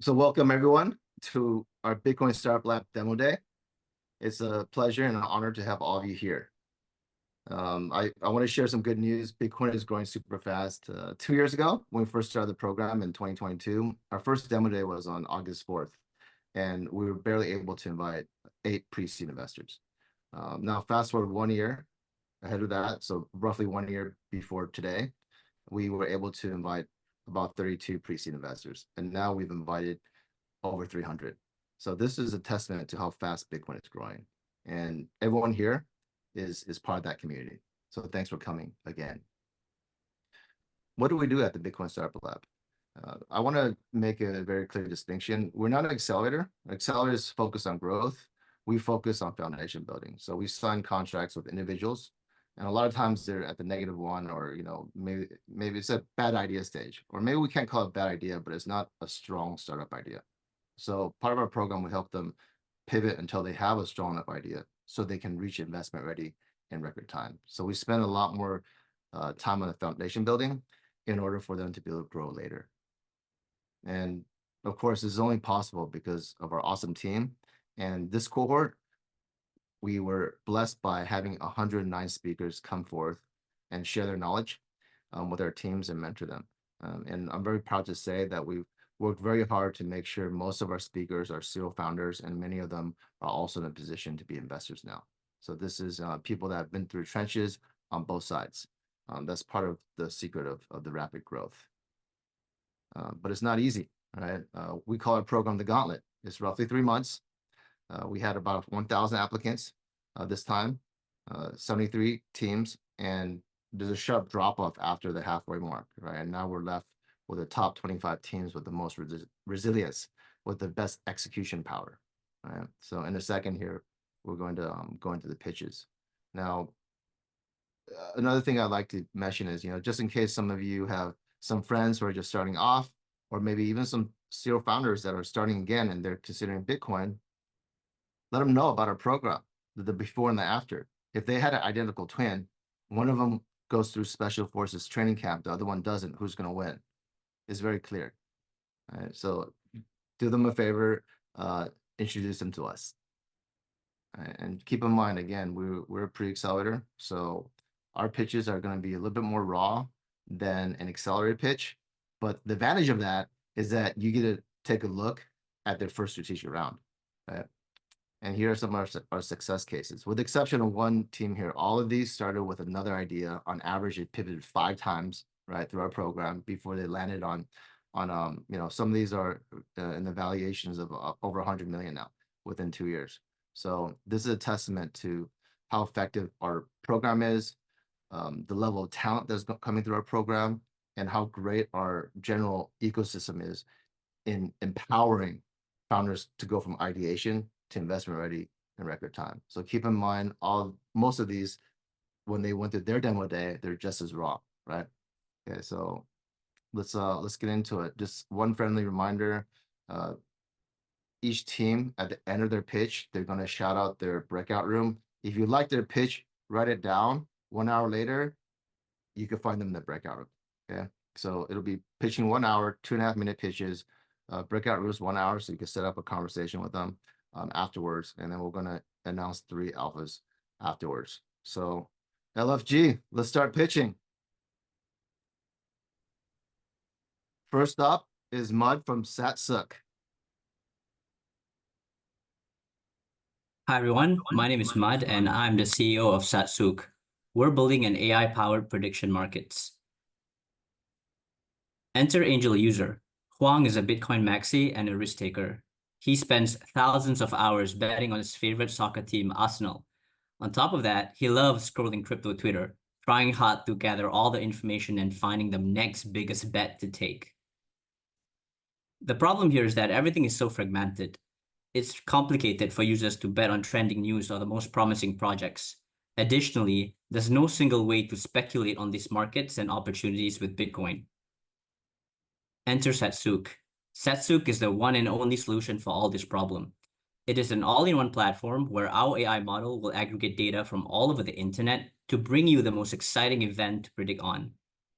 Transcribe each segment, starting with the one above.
So welcome everyone to our Bitcoin Startup Lab demo day. It's a pleasure and an honor to have all of you here. I want to share some good news. Bitcoin is growing super fast. 2 years ago, when we first started the program in 2022, our first demo day was on August 4th, and we were barely able to invite 8 pre-seed investors. Now, fast forward 1 year ahead of that, so roughly 1 year before today, we were able to invite about 32 pre-seed investors, and now we've invited over 300. So this is a testament to how fast Bitcoin is growing, and everyone here is part of that community. So thanks for coming again. What do we do at the Bitcoin Startup Lab? I want to make a very clear distinction. We're not an accelerator. Accelerators focus on growth. We focus on foundation building. So we sign contracts with individuals, and a lot of times they're at the -1, or maybe it's a bad idea stage, or maybe we can't call it a bad idea, but it's not a strong startup idea. So part of our program will help them pivot until they have a strong enough idea so they can reach investment ready in record time. So we spend a lot more time on the foundation building in order for them to be able to grow later. And of course, this is only possible because of our awesome team. And this cohort, we were blessed by having 109 speakers come forth and share their knowledge with our teams and mentor them. And I'm very proud to say that we've worked very hard to make sure most of our speakers are serial founders, and many of them are also in a position to be investors now. So this is people that have been through trenches on both sides. That's part of the secret of the rapid growth. But it's not easy, right? We call our program the Gauntlet. It's roughly 3 months. We had about 1,000 applicants this time, 73 teams, and there's a sharp drop-off after the halfway mark, right? And now we're left with the top 25 teams with the most resilience, with the best execution power, right? So in a second here, we're going to go into the pitches. Now, another thing I'd like to mention is, just in case some of you have some friends who are just starting off, or maybe even some serial founders that are starting again and they're considering Bitcoin, let them know about our program, the before and the after. If they had an identical twin, one of them goes through special forces training camp, the other one doesn't, who's going to win? It's very clear. All right, so do them a favor, introduce them to us. Right, and keep in mind, again, we're a pre-accelerator, so our pitches are going to be a little bit more raw than an accelerated pitch. But the advantage of that is that you get to take a look at their first strategic round, right? And here are some of our success cases. With the exception of one team here, all of these started with another idea. On average, it pivoted 5 times, right, through our program before they landed on some of these are in the valuations of over 100 million now within 2 years. So this is a testament to how effective our program is, the level of talent that's coming through our program, and how great our general ecosystem is in empowering founders to go from ideation to investment ready in record time. So keep in mind, most of these, when they went through their demo day, they're just as raw, right? Okay, so let's get into it. Just one friendly reminder: each team at the end of their pitch, they're going to shout out their breakout room. If you like their pitch, write it down. 1 hour later, you can find them in the breakout room. Okay, so it'll be pitching 1 hour, 2.5-minute pitches. Breakout rooms 1 hour, so you can set up a conversation with them afterwards, and then we're going to announce 3 alphas afterwards. So LFG, let's start pitching. First up is Mud from Satsouk. Hi everyone, my name is Mud and I'm the CEO of Satsouk. We're building an AI-powered prediction markets. Enter angel user. Juan is a Bitcoin maxi and a risk taker. He spends thousands of hours betting on his favorite soccer team, Arsenal. On top of that, he loves scrolling crypto Twitter, trying hard to gather all the information and finding the next biggest bet to take. The problem here is that everything is so fragmented. It's complicated for users to bet on trending news or the most promising projects. Additionally, there's no single way to speculate on these markets and opportunities with Bitcoin. Enter Satsouk. Satsouk is the one and only solution for all this problem. It is an all-in-one platform where our AI model will aggregate data from all over the internet to bring you the most exciting event to predict on.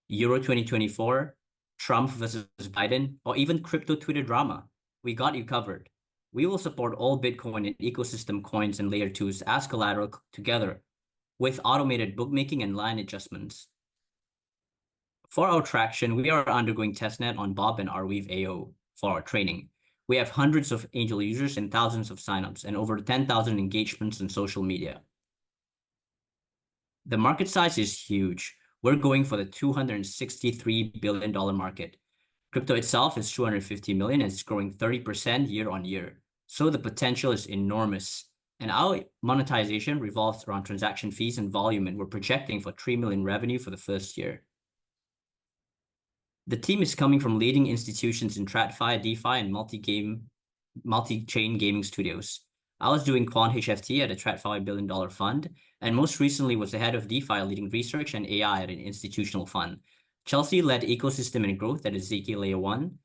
Euro 2024, Trump versus Biden, or even crypto Twitter drama. we got you covered. We will support all Bitcoin and ecosystem coins and layer 2s as collateral together with automated bookmaking and line adjustments. For our traction, we are undergoing testnet on Bob and Arweave AO for our training. We have hundreds of angel users and thousands of signups and over 10,000 engagements on social media. The market size is huge. We're going for the $263 billion market. Crypto itself is 250 million and it's growing 30% year on year. So the potential is enormous. And our monetization revolves around transaction fees and volume, and we're projecting for 3 million revenue for the first year. The team is coming from leading institutions in TradFi, DeFi, and multi-chain gaming studios. I was doing quant HFT at a TradFi $1 billion fund, and most recently was the head of DeFi leading research and AI at an institutional fund. Chelsea led ecosystem and growth at Ezekiel Layer 1.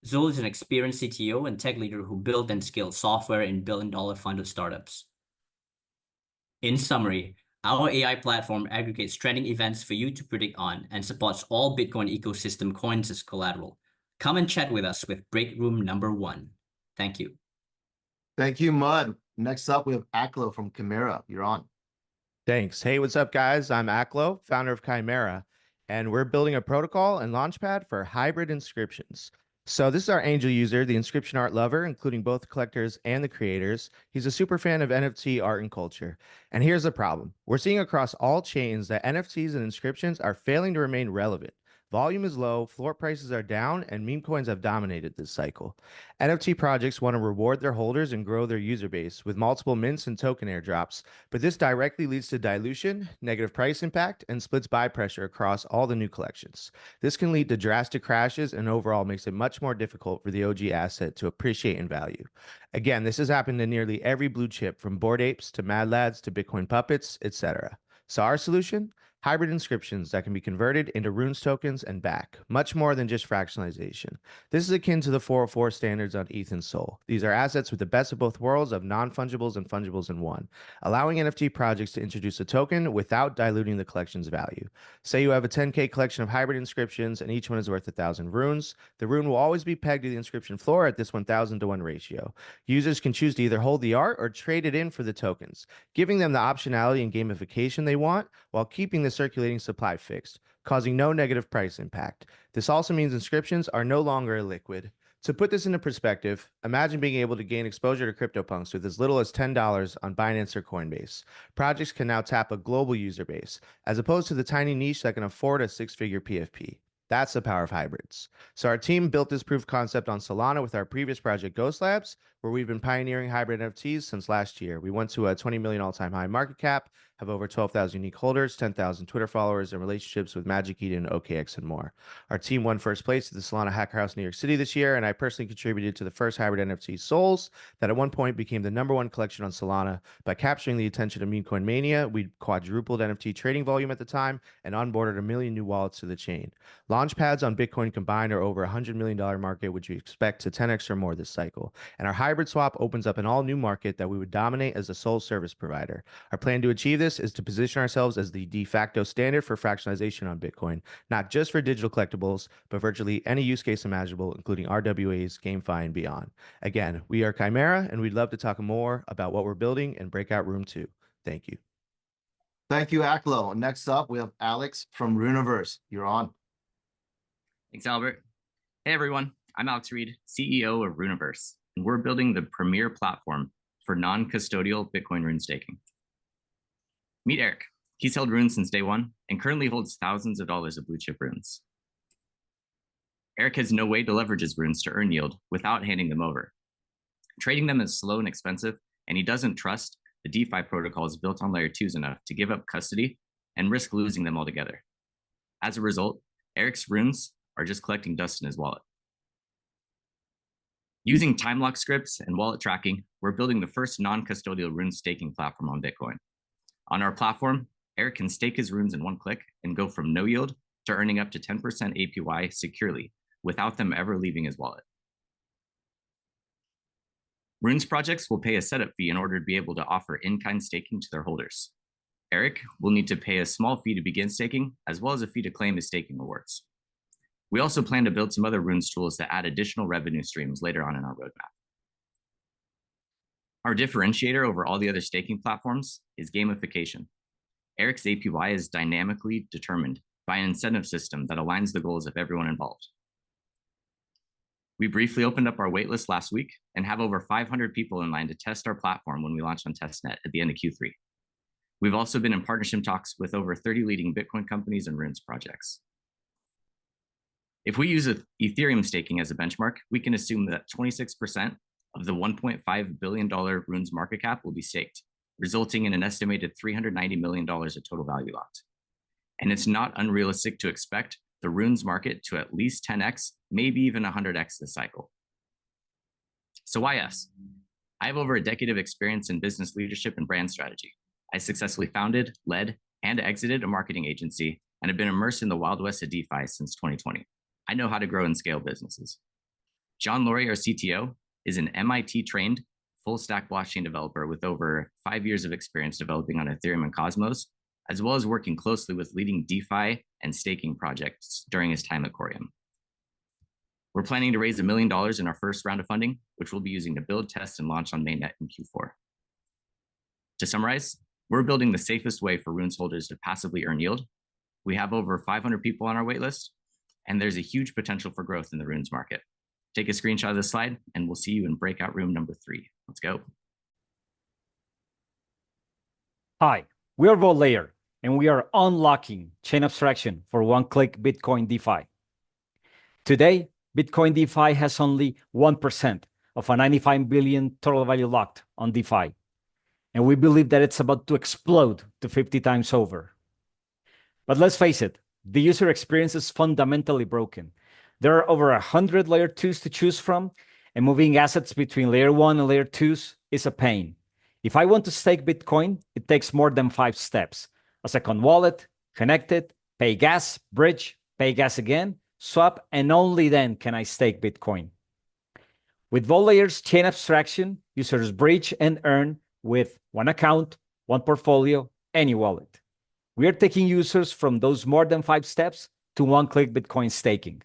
Zol is an experienced CTO and tech leader who built and scaled software in billion-dollar funded startups. In summary, our AI platform aggregates trending events for you to predict on and supports all Bitcoin ecosystem coins as collateral. Come and chat with us with break room number 1. Thank you. Thank you, Mud. Next up, we have Aklo from Chimera. You're on. Thanks. Hey, what's up, guys? I'm Aklo, founder of Chimera, and we're building a protocol and launchpad for hybrid inscriptions. So this is our angel user, the inscription art lover, including both collectors and the creators. He's a super fan of NFT art and culture. And here's the problem. We're seeing across all chains that NFTs and inscriptions are failing to remain relevant. Volume is low, floor prices are down, and meme coins have dominated this cycle. NFT projects want to reward their holders and grow their user base with multiple mints and token airdrops, but this directly leads to dilution, negative price impact, and splits buy pressure across all the new collections. This can lead to drastic crashes and overall makes it much more difficult for the OG asset to appreciate in value. Again, this has happened to nearly every blue chip, from Bored Apes to Mad Lads to Bitcoin Puppets, etc. So our solution? Hybrid inscriptions that can be converted into runes tokens and back, much more than just fractionalization. This is akin to the 404 standards on ETH and Sol. These are assets with the best of both worlds of non-fungibles and fungibles in one, allowing NFT projects to introduce a token without diluting the collection's value. Say you have a 10K collection of hybrid inscriptions and each one is worth 1,000 runes. The rune will always be pegged to the inscription floor at this 1,000 to 1 ratio. Users can choose to either hold the art or trade it in for the tokens, giving them the optionality and gamification they want while keeping the circulating supply fixed, causing no negative price impact. This also means inscriptions are no longer illiquid. To put this into perspective, imagine being able to gain exposure to CryptoPunks with as little as $10 on Binance or Coinbase. Projects can now tap a global user base, as opposed to the tiny niche that can afford a 6-figure PFP. That's the power of hybrids. So our team built this proof of concept on Solana with our previous project Ghost Labs, where we've been pioneering hybrid NFTs since last year. We went to a 20 million all-time high market cap, have over 12,000 unique holders, 10,000 Twitter followers, and relationships with Magic Eden, OKX, and more. Our team won first place at the Solana Hacker House New York City this year, and I personally contributed to the first hybrid NFT Souls that at one point became the #1 collection on Solana. By capturing the attention of meme coin mania, we quadrupled NFT trading volume at the time and onboarded 1 million new wallets to the chain. Launchpads on Bitcoin combined are over $100 million market, which we expect to 10x or more this cycle. And our hybrid swap opens up an all-new market that we would dominate as a sole service provider. Our plan to achieve this is to position ourselves as the de facto standard for fractionalization on Bitcoin, not just for digital collectibles, but virtually any use case imaginable, including RWAs, GameFi, and beyond. Again, we are Chimera, and we'd love to talk more about what we're building in Breakout Room 2. Thank you. Thank you, Aklo. Next up, we have Alex from Runiverse. You're on. Thanks, Albert. Hey, everyone. I'm Alex Reed, CEO of Runiverse, and we're building the premier platform for non-custodial Bitcoin rune staking. Meet Eric. He's held runes since day one and currently holds thousands of dollars of blue chip runes. Eric has no way to leverage his runes to earn yield without handing them over. Trading them is slow and expensive, and he doesn't trust the DeFi protocols built on layer 2s enough to give up custody and risk losing them altogether. As a result, Eric's runes are just collecting dust in his wallet. Using time lock scripts and wallet tracking, we're building the first non-custodial rune staking platform on Bitcoin. On our platform, Eric can stake his runes in one click and go from no yield to earning up to 10% APY securely without them ever leaving his wallet. Runes projects will pay a setup fee in order to be able to offer in-kind staking to their holders. Eric will need to pay a small fee to begin staking, as well as a fee to claim his staking rewards. We also plan to build some other runes tools that add additional revenue streams later on in our roadmap. Our differentiator over all the other staking platforms is gamification. Eric's APY is dynamically determined by an incentive system that aligns the goals of everyone involved. We briefly opened up our waitlist last week and have over 500 people in line to test our platform when we launch on testnet at the end of Q3. We've also been in partnership talks with over 30 leading Bitcoin companies and runes projects. If we use Ethereum staking as a benchmark, we can assume that 26% of the $1.5 billion runes market cap will be staked, resulting in an estimated $390 million of total value locked. And it's not unrealistic to expect the runes market to at least 10x, maybe even 100x this cycle. So why us? I have over a decade of experience in business leadership and brand strategy. I successfully founded, led, and exited a marketing agency and have been immersed in the Wild West of DeFi since 2020. I know how to grow and scale businesses. John Laurie, our CTO, is an MIT-trained full-stack blockchain developer with over 5 years of experience developing on Ethereum and Cosmos, as well as working closely with leading DeFi and staking projects during his time at CoreResearch. We're planning to raise $1 million in our first round of funding, which we'll be using to build, test, and launch on mainnet in Q4. To summarize, we're building the safest way for runes holders to passively earn yield. We have over 500 people on our waitlist, and there's a huge potential for growth in the runes market. Take a screenshot of this slide, and we'll see you in breakout room number 3. Let's go. Hi, we are VaultLayer, and we are unlocking chain abstraction for one-click Bitcoin DeFi. Today, Bitcoin DeFi has only 1% of a 95 billion total value locked on DeFi, and we believe that it's about to explode to 50 times over. But let's face it, the user experience is fundamentally broken. There are over 100 layer 2s to choose from, and moving assets between layer 1 and layer 2s is a pain. If I want to stake Bitcoin, it takes more than 5 steps. A second wallet, connect it, pay gas, bridge, pay gas again, swap, and only then can I stake Bitcoin. With VaultLayer's chain abstraction, users bridge and earn with one account, one portfolio, any wallet. We are taking users from those more than 5 steps to one-click Bitcoin staking.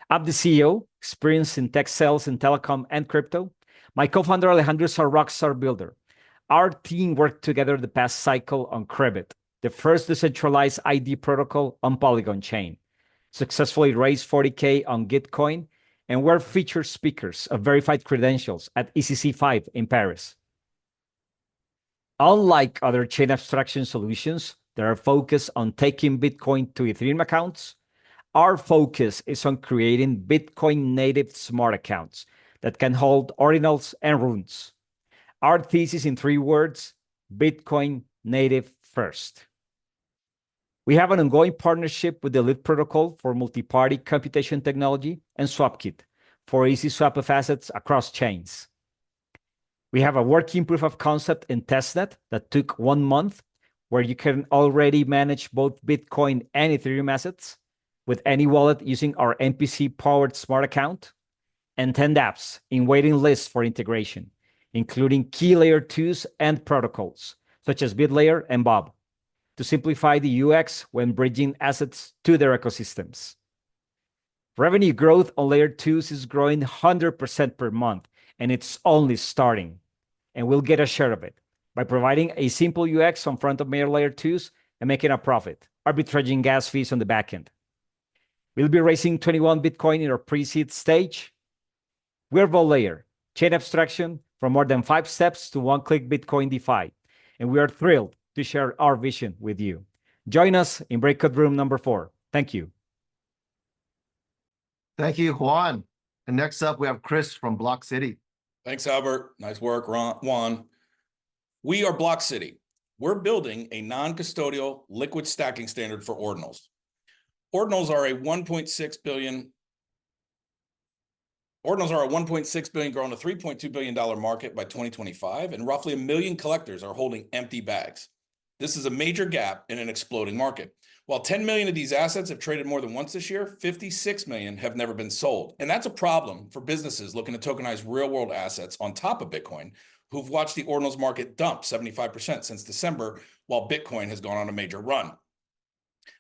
I'm the CEO, experienced in tech sales in telecom and crypto. My co-founder Alejandro is a rockstar builder. Our team worked together the past cycle on Crebit, the first decentralized ID protocol on Polygon chain. Successfully raised 40K on Gitcoin, and we're featured speakers of verified credentials at ECC5 in Paris. Unlike other chain abstraction solutions that are focused on taking Bitcoin to Ethereum accounts, our focus is on creating Bitcoin native smart accounts that can hold ordinals and runes. Our thesis in 3 words: Bitcoin native first. We have an ongoing partnership with the Elite Protocol for multi-party computation technology and SwapKit for easy swap of assets across chains. We have a working proof of concept in testnet that took 1 month, where you can already manage both Bitcoin and Ethereum assets with any wallet using our MPC-powered smart account, and 10 dApps in waiting lists for integration, including key layer 2s and protocols, such as BitLayer and Bob, to simplify the UX when bridging assets to their ecosystems. Revenue growth on layer 2s is growing 100% per month, and it's only starting. And we'll get a share of it by providing a simple UX on front of major layer 2s and making a profit, arbitraging gas fees on the backend. We'll be raising 21 Bitcoin in our pre-seed stage. We're VaultLayer, chain abstraction from more than 5 steps to one-click Bitcoin DeFi, and we are thrilled to share our vision with you. Join us in breakout room number 4. Thank you. Thank you, Juan. And next up, we have Chris from lockCity. Thanks, Albert. Nice work, Juan. We are lockCity. We're building a non-custodial liquid stacking standard for ordinals. Ordinals are a 1.6 billion growing to $3.2 billion market by 2025, and roughly 1 million collectors are holding empty bags. This is a major gap in an exploding market. While 10 million of these assets have traded more than once this year, 56 million have never been sold. And that's a problem for businesses looking to tokenize real-world assets on top of Bitcoin, who've watched the ordinals market dump 75% since December, while Bitcoin has gone on a major run.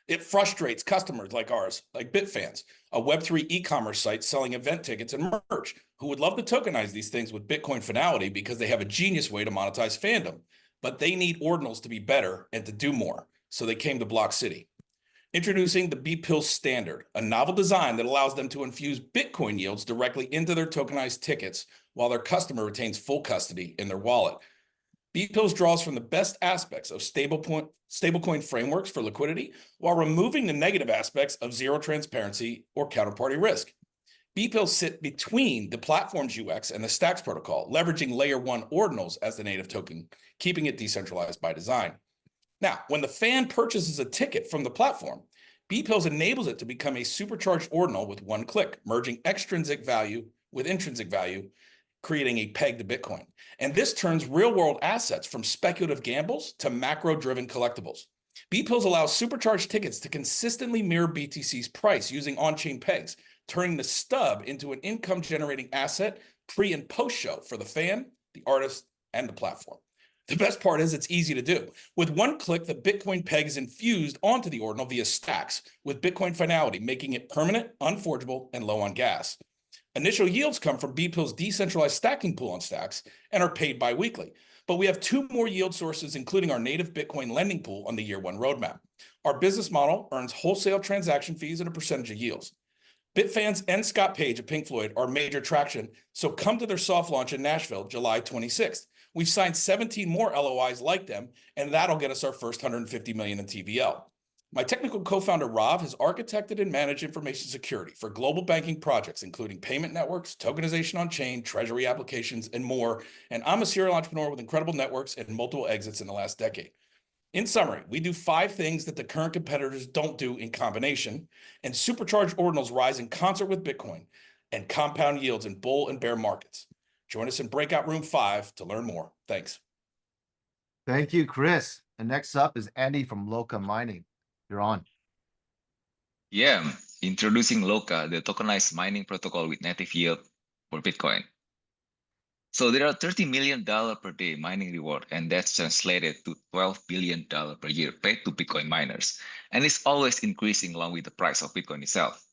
It frustrates customers like ours, like BitFans, a Web3 e-commerce site selling event tickets and merch, who would love to tokenize these things with Bitcoin finality because they have a genius way to monetize fandom. But they need ordinals to be better and to do more, so they came to lockCity. Introducing the BPIL Standard, a novel design that allows them to infuse Bitcoin yields directly into their tokenized tickets while their customer retains full custody in their wallet. BPILs draws from the best aspects of stablecoin frameworks for liquidity while removing the negative aspects of zero transparency or counterparty risk. BPILs sit between the platform's UX and the Stacks protocol, leveraging layer 1 ordinals as the native token, keeping it decentralized by design. Now, when the fan purchases a ticket from the platform, BPILs enables it to become a supercharged ordinal with one click, merging extrinsic value with intrinsic value, creating a peg to Bitcoin. And this turns real-world assets from speculative gambles to macro-driven collectibles. BPILs allow supercharged tickets to consistently mirror BTC's price using on-chain pegs, turning the stub into an income-generating asset pre- and post-show for the fan, the artist, and the platform. The best part is it's easy to do. With one click, the Bitcoin peg is infused onto the ordinal via Stacks with Bitcoin finality, making it permanent, unforgeable, and low on gas. Initial yields come from BPIL's decentralized stacking pool on Stacks and are paid bi-weekly. But we have 2 more yield sources, including our native Bitcoin lending pool on the year 1 roadmap. Our business model earns wholesale transaction fees and a percentage of yields. BitFans and Scott Page of Pink Floyd are major traction, so come to their soft launch in Nashville, July 26th. We've signed 17 more LOIs like them, and that'll get us our first $150 million in TVL. My technical co-founder, Rob, has architected and managed information security for global banking projects, including payment networks, tokenization on chain, treasury applications, and more. And I'm a serial entrepreneur with incredible networks and multiple exits in the last decade. In summary, we do 5 things that the current competitors don't do in combination, and supercharged ordinals rise in concert with Bitcoin and compound yields in bull and bear markets. Join us in breakout room 5 to learn more. Thanks. Thank you, Chris. And next up is Andy from Loka Mining. You're on. Yeah, introducing Loka, the tokenized mining protocol with native yield for Bitcoin. So there are $30 million per day mining reward, and that's translated to $12 billion per year paid to Bitcoin miners. And it's always increasing along with the price of Bitcoin itself.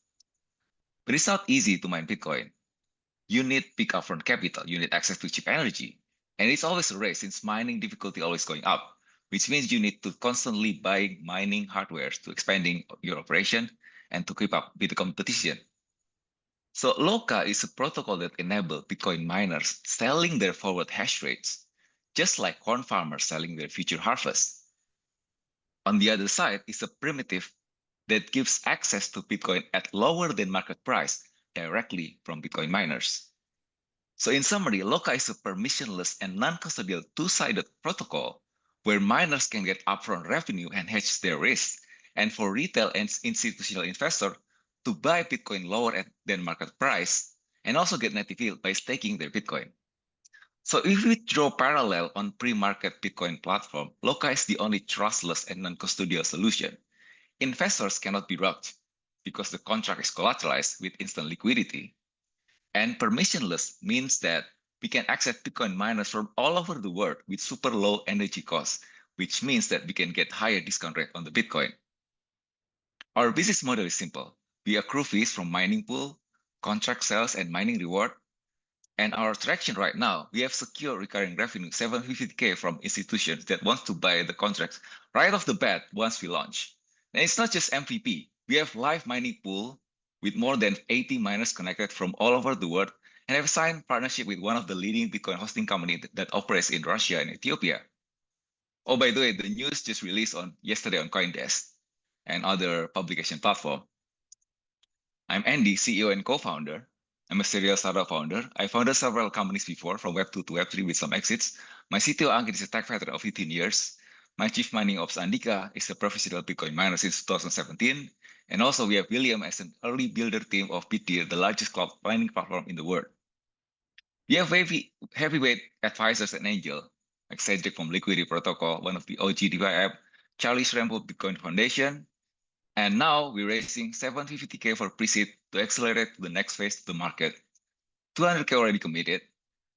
But it's not easy to mine Bitcoin. You need big upfront capital, you need access to cheap energy. And it's always a race since mining difficulty always going up, which means you need to constantly buy mining hardware to expanding your operation and to keep up with the competition. So Loka is a protocol that enables Bitcoin miners selling their forward hash rates, just like corn farmers selling their future harvest. On the other side is a primitive that gives access to Bitcoin at lower than market price directly from Bitcoin miners. So in summary, Loka is a permissionless and non-custodial two-sided protocol where miners can get upfront revenue and hedge their risk, and for retail and institutional investors to buy Bitcoin lower than market price and also get native yield by staking their Bitcoin. So if we draw parallel on pre-market Bitcoin platform, Loka is the only trustless and non-custodial solution. Investors cannot be robbed because the contract is collateralized with instant liquidity. And permissionless means that we can access Bitcoin miners from all over the world with super low energy costs, which means that we can get higher discount rate on the Bitcoin. Our business model is simple. We accrue fees from mining pool, contract sales, and mining reward. And our traction right now, we have secure recurring revenue, $750K from institutions that want to buy the contracts right off the bat once we launch. And it's not just MVP. We have live mining pool with more than 80 miners connected from all over the world, and have signed partnership with one of the leading Bitcoin hosting companies that operates in Russia and Ethiopia. Oh, by the way, the news just released yesterday on CoinDesk and other publication platform. I'm Andy, CEO and co-founder. I'm a serial startup founder. I founded several companies before, from Web 2 to Web 3 with some exits. My CTO, Angkit, is a tech veteran of 15 years. My chief mining ops, Andika, is a professional Bitcoin miner since 2017. And also we have William as an early builder team of Bitdeer, the largest cloud mining platform in the world. We have heavyweight advisors and angel, like Cedric from Liquidity Protocol, one of the OG DeFi app, Charlie Schramble Bitcoin Foundation. And now we're raising $750K for pre-seed to accelerate to the next phase of the market. $200K already committed.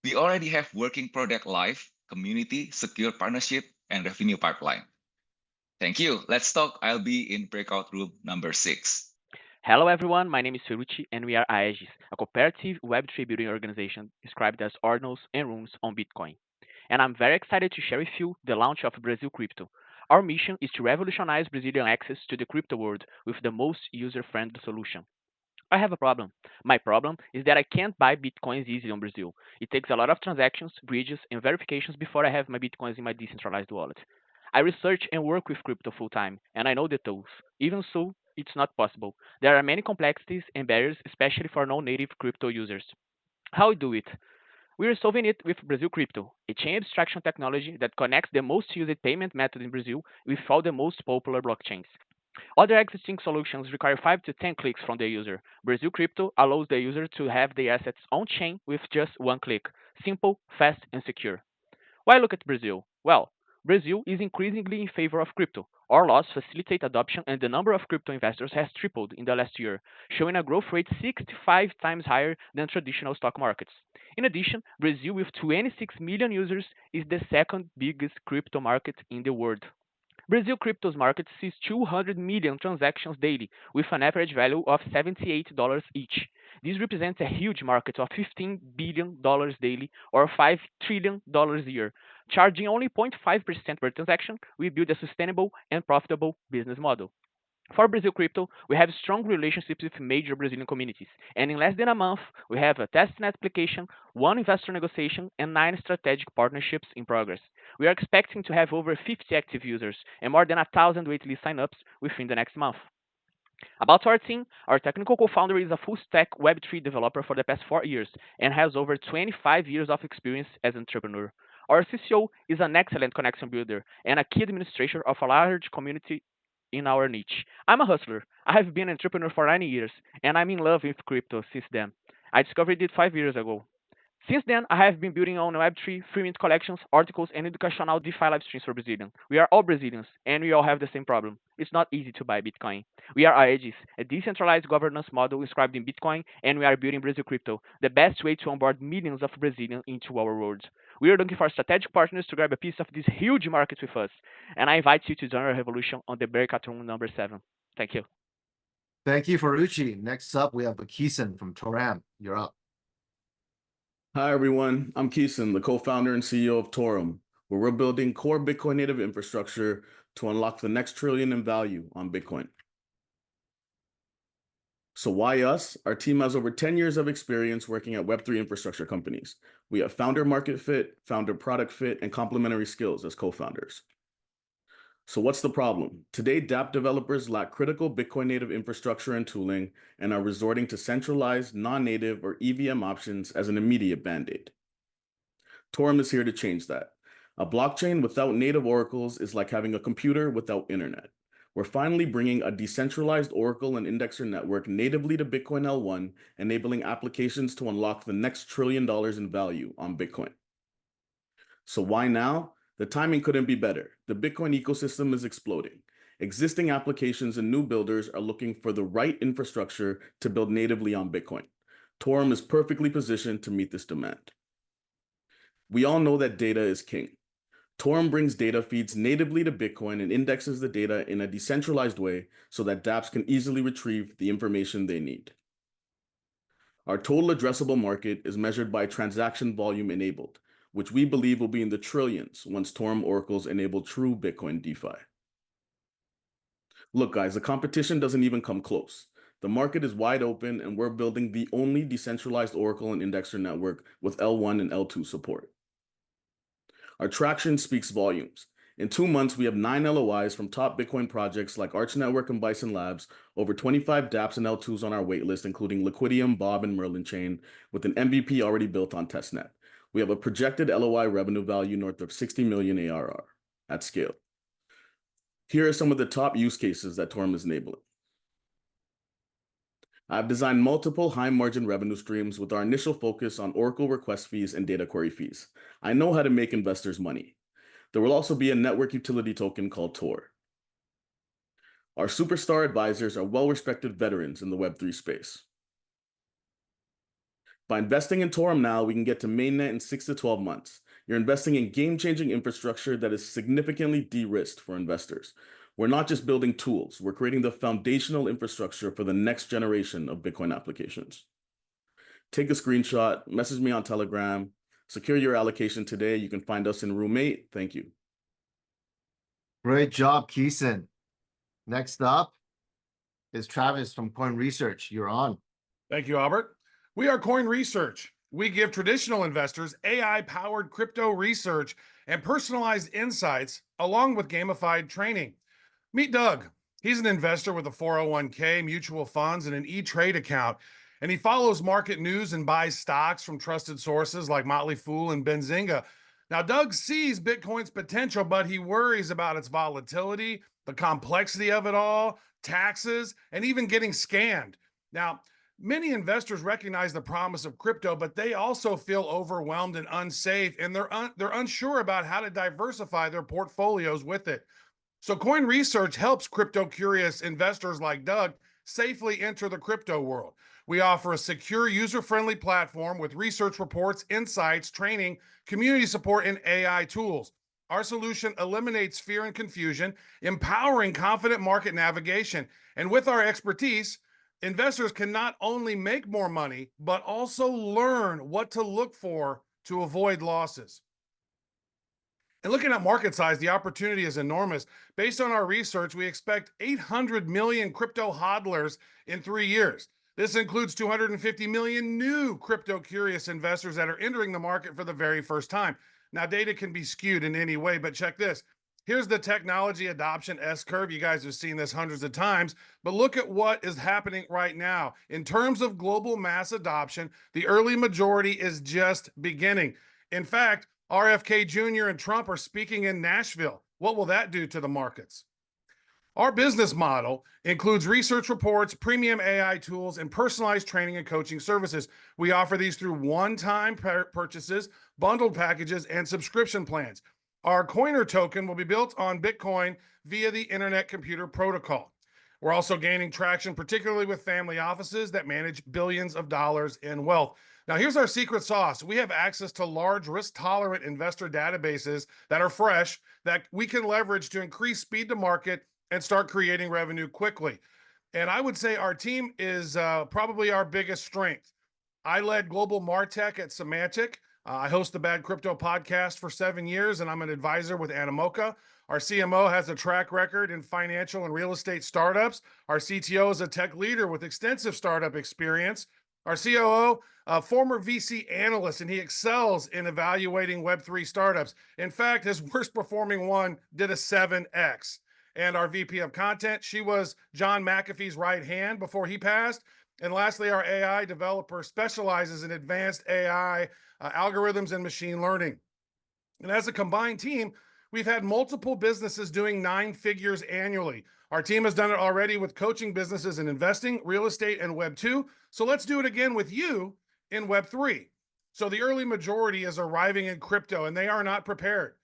We already have working product live, community, secure partnership, and revenue pipeline. Thank you. Let's talk. I'll be in breakout room number 6. Hello everyone, my name is Ferucci and we are Aegis, a cooperative Web3 building organization described as ordinals and rooms on Bitcoin. And I'm very excited to share with you the launch of Brazil Crypto. Our mission is to revolutionize Brazilian access to the crypto world with the most user-friendly solution. I have a problem. My problem is that I can't buy Bitcoins easily on Brazil. It takes a lot of transactions, bridges, and verifications before I have my Bitcoins in my decentralized wallet. I research and work with crypto full time, and I know the tools. Even so, it's not possible. There are many complexities and barriers, especially for non-native crypto users. How we do it? We are solving it with Brazil Crypto, a chain abstraction technology that connects the most used payment method in Brazil with all the most popular blockchains. Other existing solutions require 5 to 10 clicks from the user. Brazil Crypto allows the user to have their assets on chain with just one click. Simple, fast, and secure. Why look at Brazil? Well, Brazil is increasingly in favor of crypto. Our laws facilitate adoption, and the number of crypto investors has tripled in the last year, showing a growth rate 65 times higher than traditional stock markets. In addition, Brazil, with 26 million users, is the second biggest crypto market in the world. Brazil cryptos market sees 200 million transactions daily, with an average value of $78 each. This represents a huge market of $15 billion daily, or $5 trillion a year. Charging only 0.5% per transaction, we build a sustainable and profitable business model. For Brazil Crypto, we have strong relationships with major Brazilian communities, and in less than a month, we have a testnet application, one investor negotiation, and 9 strategic partnerships in progress. We are expecting to have over 50 active users and more than 1,000 waitlist signups within the next month. About our team, our technical co-founder is a full-stack Web3 developer for the past 4 years and has over 25 years of experience as an entrepreneur. Our CCO is an excellent connection builder and a key administrator of a large community in our niche. I'm a hustler. I have been an entrepreneur for 9 years, and I'm in love with crypto since then. I discovered it 5 years ago. Since then, I have been building on Web3, free mint collections, articles, and educational DeFi live streams for Brazilians. We are all Brazilians, and we all have the same problem. It's not easy to buy Bitcoin. We are Aegis, a decentralized governance model inscribed in Bitcoin, and we are building Brazil Crypto, the best way to onboard millions of Brazilians into our world. We are looking for strategic partners to grab a piece of this huge market with us, and I invite you to join our revolution on the breakout room number 7. Thank you. Thank you, Ferucci. Next up, we have Vakeesan from TORRAM. You're up. Hi, everyone. I'm Keeson, the co-founder and CEO of TORRAM, where we're building core Bitcoin native infrastructure to unlock the next trillion in value on Bitcoin. So why us? Our team has over 10 years of experience working at Web3 infrastructure companies. We have founder market fit, founder product fit, and complementary skills as co-founders. So what's the problem? Today, dApp developers lack critical Bitcoin native infrastructure and tooling and are resorting to centralized, non-native, or EVM options as an immediate band-aid. TORRAM is here to change that. A blockchain without native oracles is like having a computer without internet. We're finally bringing a decentralized oracle and indexer network natively to Bitcoin L1, enabling applications to unlock the next $1 trillion in value on Bitcoin. So why now? The timing couldn't be better. The Bitcoin ecosystem is exploding. Existing applications and new builders are looking for the right infrastructure to build natively on Bitcoin. TORRAM is perfectly positioned to meet this demand. We all know that data is king. TORRAM brings data feeds natively to Bitcoin and indexes the data in a decentralized way so that dApps can easily retrieve the information they need. Our total addressable market is measured by transaction volume enabled, which we believe will be in the trillions once TORRAM oracles enable true Bitcoin DeFi. Look, guys, the competition doesn't even come close. The market is wide open, and we're building the only decentralized oracle and indexer network with L1 and L2 support. Our traction speaks volumes. In 2 months, we have 9 LOIs from top Bitcoin projects like Arch Network and Bison Labs, over 25 dApps and L2s on our waitlist, including Liquidium, Bob, and Merlin Chain, with an MVP already built on testnet. We have a projected LOI revenue value north of 60 million ARR at scale. Here are some of the top use cases that TORRAM is enabling. I've designed multiple high-margin revenue streams with our initial focus on Oracle request fees and data query fees. I know how to make investors money. There will also be a network utility token called TOR. Our superstar advisors are well-respected veterans in the Web3 space. By investing in TORRAM now, we can get to mainnet in 6 to 12 months. You're investing in game-changing infrastructure that is significantly de-risked for investors. We're not just building tools, we're creating the foundational infrastructure for the next generation of Bitcoin applications. Take a screenshot, message me on Telegram, secure your allocation today. You can find us in Room 8. Thank you. Great job, Vakeesan. Next up is Travis from CoinResearch. You're on. Thank you, Albert. We are CoinResearch. We give traditional investors AI-powered crypto research and personalized insights along with gamified training. Meet Doug. He's an investor with a 401k, mutual funds, and an E-Trade account, and he follows market news and buys stocks from trusted sources like Motley Fool and Benzinga. Now, Doug sees Bitcoin's potential, but he worries about its volatility, the complexity of it all, taxes, and even getting scammed. Now, many investors recognize the promise of crypto, but they also feel overwhelmed and unsafe, and they're unsure about how to diversify their portfolios with it. So CoinResearch helps crypto-curious investors like Doug safely enter the crypto world. We offer a secure, user-friendly platform with research reports, insights, training, community support, and AI tools. Our solution eliminates fear and confusion, empowering confident market navigation. And with our expertise, investors can not only make more money, but also learn what to look for to avoid losses. And looking at market size, the opportunity is enormous. Based on our research, we expect 800 million crypto hodlers in 3 years. This includes 250 million new crypto-curious investors that are entering the market for the very first time. Now, data can be skewed in any way, but check this. Here's the technology adoption S-curve. You guys have seen this hundreds of times, but look at what is happening right now. In terms of global mass adoption, the early majority is just beginning. In fact, RFK Jr. and Trump are speaking in Nashville. What will that do to the markets? Our business model includes research reports, premium AI tools, and personalized training and coaching services. We offer these through one-time purchases, bundled packages, and subscription plans. Our Coiner token will be built on Bitcoin via the Internet Computer Protocol. We're also gaining traction, particularly with family offices that manage billions of dollars in wealth. Now, here's our secret sauce. We have access to large risk-tolerant investor databases that are fresh, that we can leverage to increase speed to market and start creating revenue quickly. And I would say our team is probably our biggest strength. I led global MarTech at Symantec. I host the Bad Crypto podcast for 7 years, and I'm an advisor with Animoca. Our CMO has a track record in financial and real estate startups. Our CTO is a tech leader with extensive startup experience. Our COO, a former VC analyst, and he excels in evaluating Web3 startups. In fact, his worst performing one did a 7X. And our VP of content, she was John McAfee's right hand before he passed. And lastly, our AI developer specializes in advanced AI algorithms and machine learning. And as a combined team, we've had multiple businesses doing 9 figures annually. Our team has done it already with coaching businesses in investing, real estate, and Web 2. So let's do it again with you in Web 3. So the early majority is arriving in crypto, and they are not prepared.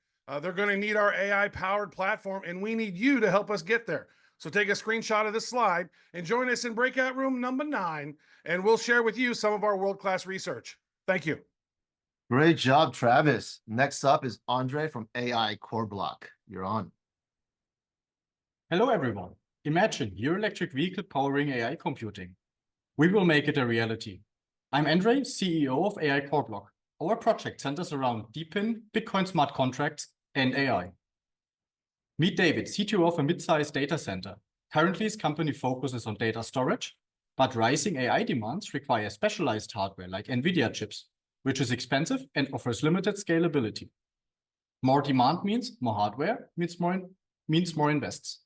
They're going to need our AI-powered platform, and we need you to help us get there. So take a screenshot of this slide and join us in breakout room number 9, and we'll share with you some of our world-class research. Thank you. Great job, Travis. Next up is André from AI.COREBLOCK. You're on. Hello, everyone. Imagine your electric vehicle powering AI computing. We will make it a reality. I'm André, CEO of AI.COREBLOCK. Our project centers around DePIN, Bitcoin smart contracts, and AI. Meet David, CTO of a mid-sized data center. Currently, his company focuses on data storage, but rising AI demands require specialized hardware like NVIDIA chips, which is expensive and offers limited scalability. More demand means more hardware, means more invests.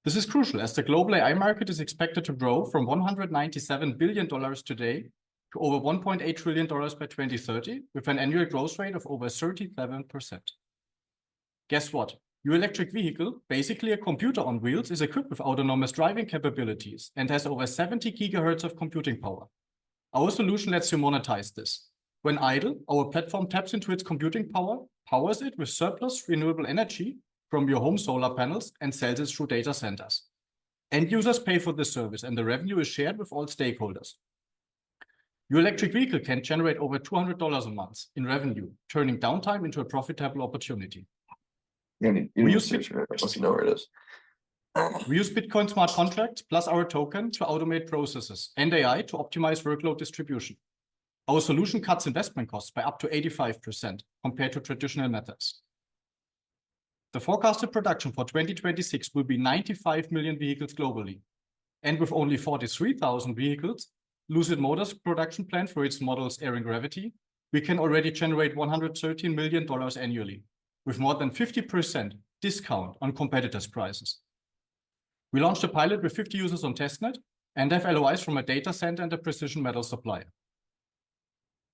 This is crucial as the global AI market is expected to grow from $197 billion today to over $1.8 trillion by 2030, with an annual growth rate of over 37%. Guess what? Your electric vehicle, basically a computer on wheels, is equipped with autonomous driving capabilities and has over 70 gigahertz of computing power. Our solution lets you monetize this. When idle, our platform taps into its computing power, powers it with surplus renewable energy from your home solar panels, and sells it through data centers. End users pay for this service, and the revenue is shared with all stakeholders. Your electric vehicle can generate over $200 a month in revenue, turning downtime into a profitable opportunity. You use unless you know where it is. We use Bitcoin smart contracts plus our token to automate processes and AI to optimize workload distribution. Our solution cuts investment costs by up to 85% compared to traditional methods. The forecasted production for 2026 will be 95 million vehicles globally. And with only 43,000 vehicles, Lucid Motors' production plan for its models Air and Gravity, we can already generate $113 million annually, with more than 50% discount on competitors' prices. We launched a pilot with 50 users on testnet and have LOIs from a data center and a precision metal supplier.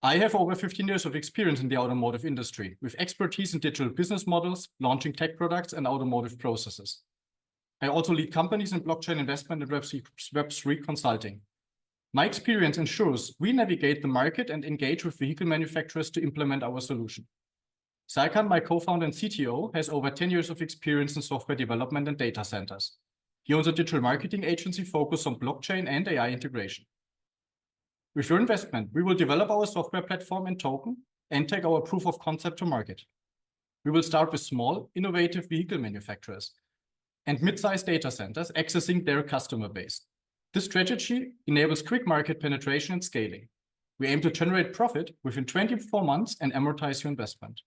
I have over 15 years of experience in the automotive industry, with expertise in digital business models, launching tech products, and automotive processes. I also lead companies in blockchain investment and Web3 consulting. My experience ensures we navigate the market and engage with vehicle manufacturers to implement our solution. Serkan, my co-founder and CTO, has over 10 years of experience in software development and data centers. He owns a digital marketing agency focused on blockchain and AI integration. With your investment, we will develop our software platform and token and take our proof of concept to market. We will start with small, innovative vehicle manufacturers and mid-sized data centers accessing their customer base. This strategy enables quick market penetration and scaling. We aim to generate profit within 24 months and amortize your investment.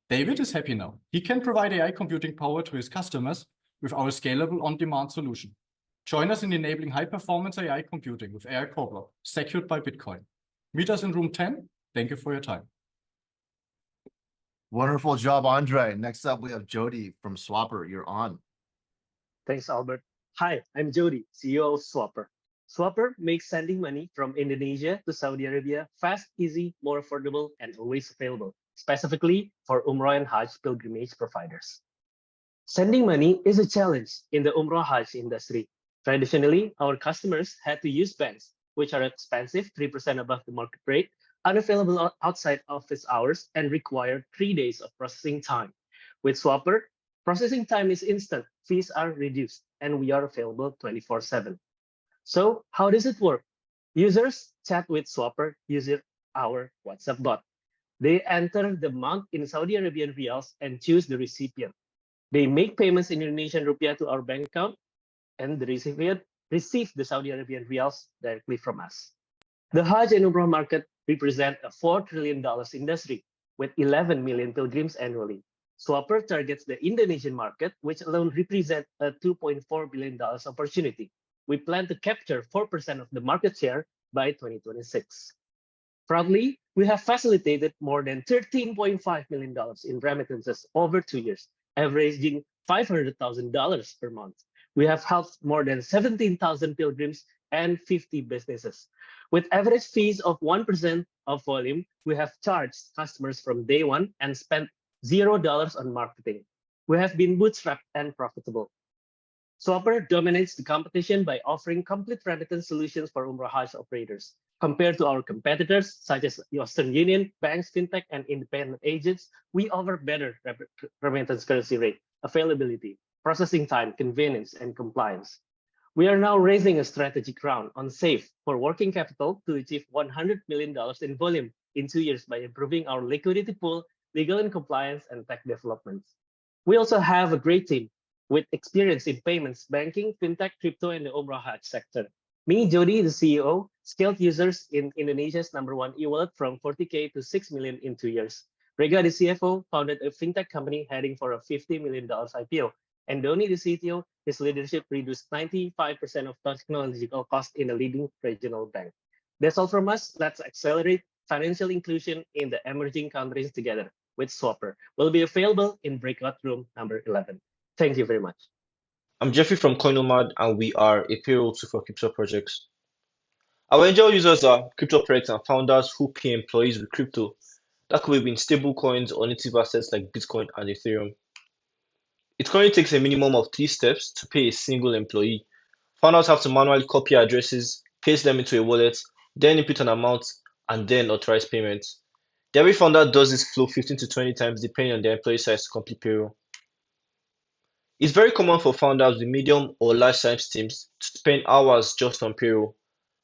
David is happy now. He can provide AI computing power to his customers with our scalable on-demand solution. Join us in enabling high-performance AI computing with AI.COREBLOCK, secured by Bitcoin. Meet us in room 10. Thank you for your time. Wonderful job, André. Next up, we have Jodhi from Swapper. You're on. Thanks, Albert. Hi, I'm Jodhi, CEO of Swapper. Swapper makes sending money from Indonesia to Saudi Arabia fast, easy, more affordable, and always available, specifically for Umrah and Hajj pilgrimage providers. Sending money is a challenge in the Umrah Hajj industry. Traditionally, our customers had to use banks, which are expensive, 3% above the market rate, unavailable outside office hours, and require 3 days of processing time. With Swapper, processing time is instant, fees are reduced, and we are available 24/7. So how does it work? Users chat with Swapper using our WhatsApp bot. They enter the amount in Saudi Arabian riyals and choose the recipient. They make payments in Indonesian rupiah to our bank account, and the recipient receives the Saudi Arabian riyals directly from us. The Hajj and Umrah market represent a $4 trillion industry with 11 million pilgrims annually. Swapper targets the Indonesian market, which alone represents a $2.4 billion opportunity. We plan to capture 4% of the market share by 2026. Proudly, we have facilitated more than $13.5 million in remittances over 2 years, averaging $500,000 per month. We have helped more than 17,000 pilgrims and 50 businesses. With average fees of 1% of volume, we have charged customers from day one and spent $0 on marketing. We have been bootstrapped and profitable. Swapper dominates the competition by offering complete remittance solutions for Umrah Hajj operators. Compared to our competitors, such as Western Union, banks, fintech, and independent agents, we offer better remittance currency rate, availability, processing time, convenience, and compliance. We are now raising a strategic round on SAFE for working capital to achieve $100 million in volume in 2 years by improving our liquidity pool, legal and compliance, and tech developments. We also have a great team with experience in payments, banking, fintech, crypto, and the Umrah Hajj sector. Me, Jodhi, the CEO, scaled users in Indonesia's #1 e-wallet from 40K to 6 million in 2 years. Rega, the CFO, founded a fintech company heading for a $50 million IPO. And Doni, the CTO, his leadership reduced 95% of technological cost in a leading regional bank. That's all from us. Let's accelerate financial inclusion in the emerging countries together with Swapper. We'll be available in breakout room number 11. Thank you very much. I'm Jeffery from Coinomad, and we are a payroll tool for crypto projects. Our angel users are crypto projects and founders who pay employees with crypto. That could be in stable coins or native assets like Bitcoin and Ethereum. It currently takes a minimum of 3 steps to pay a single employee. Founders have to manually copy addresses, paste them into a wallet, then input an amount, and then authorize payment. The average founder does this flow 15 to 20 times depending on their employee size to complete payroll. It's very common for founders with medium or large size teams to spend hours just on payroll.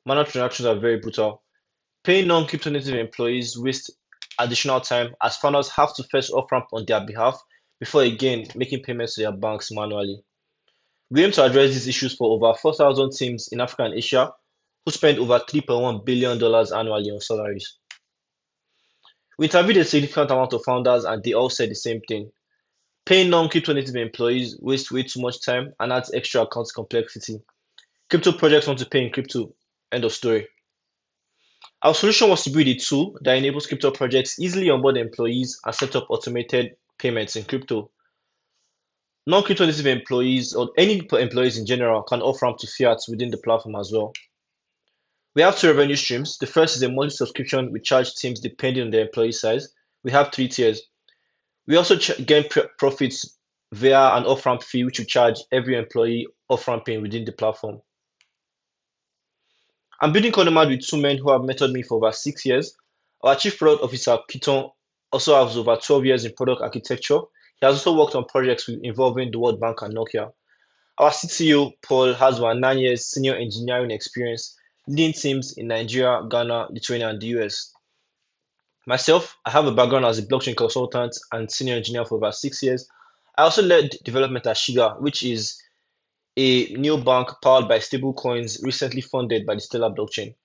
Manual transactions are very brutal. Paying non-crypto native employees wastes additional time as founders have to first off-ramp on their behalf before again making payments to their banks manually. We aim to address these issues for over 4,000 teams in Africa and Asia who spend over $3.1 billion annually on salaries. We interviewed a significant amount of founders and they all said the same thing. Paying non-crypto native employees wastes way too much time and adds extra account complexity. Crypto projects want to pay in crypto. End of story. Our solution was to build a tool that enables crypto projects easily onboard employees and set up automated payments in crypto. Non-crypto native employees or any employees in general can off-ramp to fiat within the platform as well. We have two revenue streams. The first is a monthly subscription we charge teams depending on their employee size. We have 3 tiers. We also gain profits via an off-ramp fee, which we charge every employee off-ramping within the platform. I'm building Coinomad with 2 men who have mentored me for over 6 years. Our Chief Product Officer, Python, also has over 12 years in product architecture. He has also worked on projects involving the World Bank and Nokia. Our CTO, Paul, has over 9 years senior engineering experience, leading teams in Nigeria, Ghana, Lithuania, and the US. Myself, I have a background as a blockchain consultant and senior engineer for over 6 years. I also led development at Shiga, which is a new bank powered by stablecoins recently funded by the Stellar blockchain.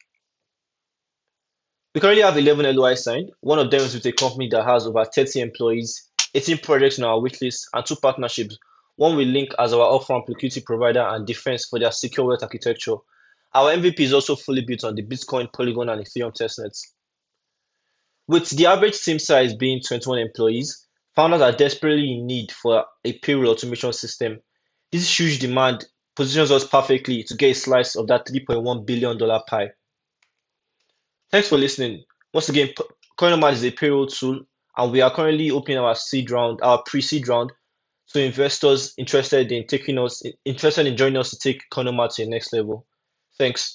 We currently have 11 LOIs signed. One of them is with a company that has over 30 employees, 18 projects on our waitlist, and 2 partnerships. One will link as our off-ramp liquidity provider and defense for their secure wallet architecture. Our MVP is also fully built on the Bitcoin, Polygon, and Ethereum testnets. With the average team size being 21 employees, founders are desperately in need for a payroll automation system. This huge demand positions us perfectly to get a slice of that $3.1 billion pie. Thanks for listening. Once again, Coinomad is a payroll tool, and we are currently opening our pre-seed round to investors interested in joining us to take Coinomad to the next level. Thanks.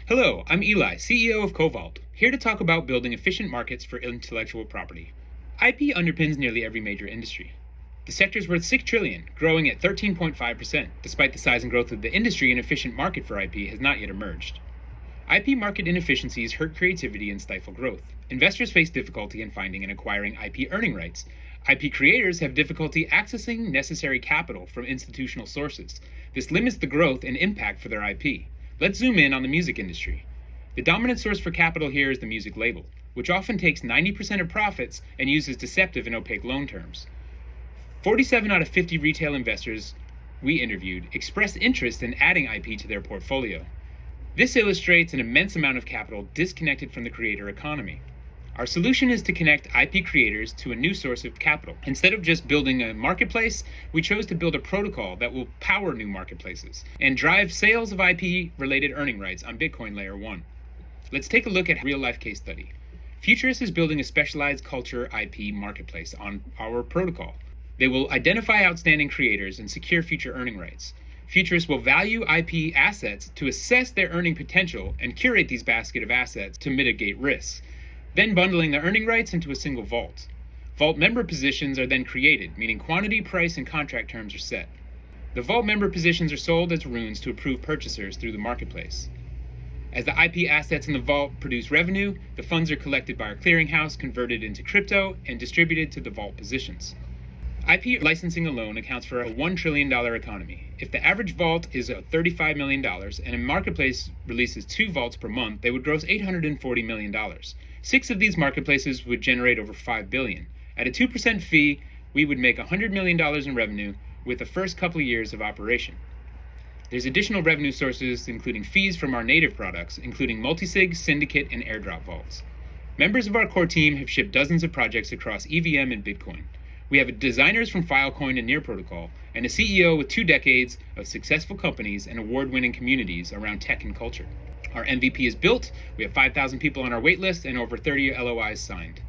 Hello, I'm Eli, CEO of CoVault, here to talk about building efficient markets for intellectual property. IP underpins nearly every major industry. The sector is worth $6 trillion, growing at 13.5%. Despite the size and growth of the industry, an efficient market for IP has not yet emerged. IP market inefficiencies hurt creativity and stifle growth. Investors face difficulty in finding and acquiring IP earning rights. IP creators have difficulty accessing necessary capital from institutional sources. This limits the growth and impact for their IP. Let's zoom in on the music industry. The dominant source for capital here is the music label, which often takes 90% of profits and uses deceptive and opaque loan terms. 47 out of 50 retail investors we interviewed expressed interest in adding IP to their portfolio. This illustrates an immense amount of capital disconnected from the creator economy. Our solution is to connect IP creators to a new source of capital. Instead of just building a marketplace, we chose to build a protocol that will power new marketplaces and drive sales of IP-related earning rights on Bitcoin Layer 1. Let's take a look at a real-life case study. Futurist is building a specialized culture IP marketplace on our protocol. They will identify outstanding creators and secure future earning rights. Futurists will value IP assets to assess their earning potential and curate these basket of assets to mitigate risks, then bundling the earning rights into a single vault. Vault member positions are then created, meaning quantity, price, and contract terms are set. The vault member positions are sold as runes to approved purchasers through the marketplace. As the IP assets in the vault produce revenue, the funds are collected by our clearinghouse, converted into crypto, and distributed to the vault positions. IP licensing alone accounts for a $1 trillion economy. If the average vault is $35 million and a marketplace releases 2 vaults per month, they would gross $840 million. 6 of these marketplaces would generate over $5 billion. At a 2% fee, we would make $100 million in revenue with the first couple of years of operation. There's additional revenue sources, including fees from our native products, including multisig, syndicate, and airdrop vaults. Members of our core team have shipped dozens of projects across EVM and Bitcoin. We have designers from Filecoin and Near Protocol, and a CEO with 2 decades of successful companies and award-winning communities around tech and culture. Our MVP is built, we have 5,000 people on our waitlist, and over 30 LOIs signed.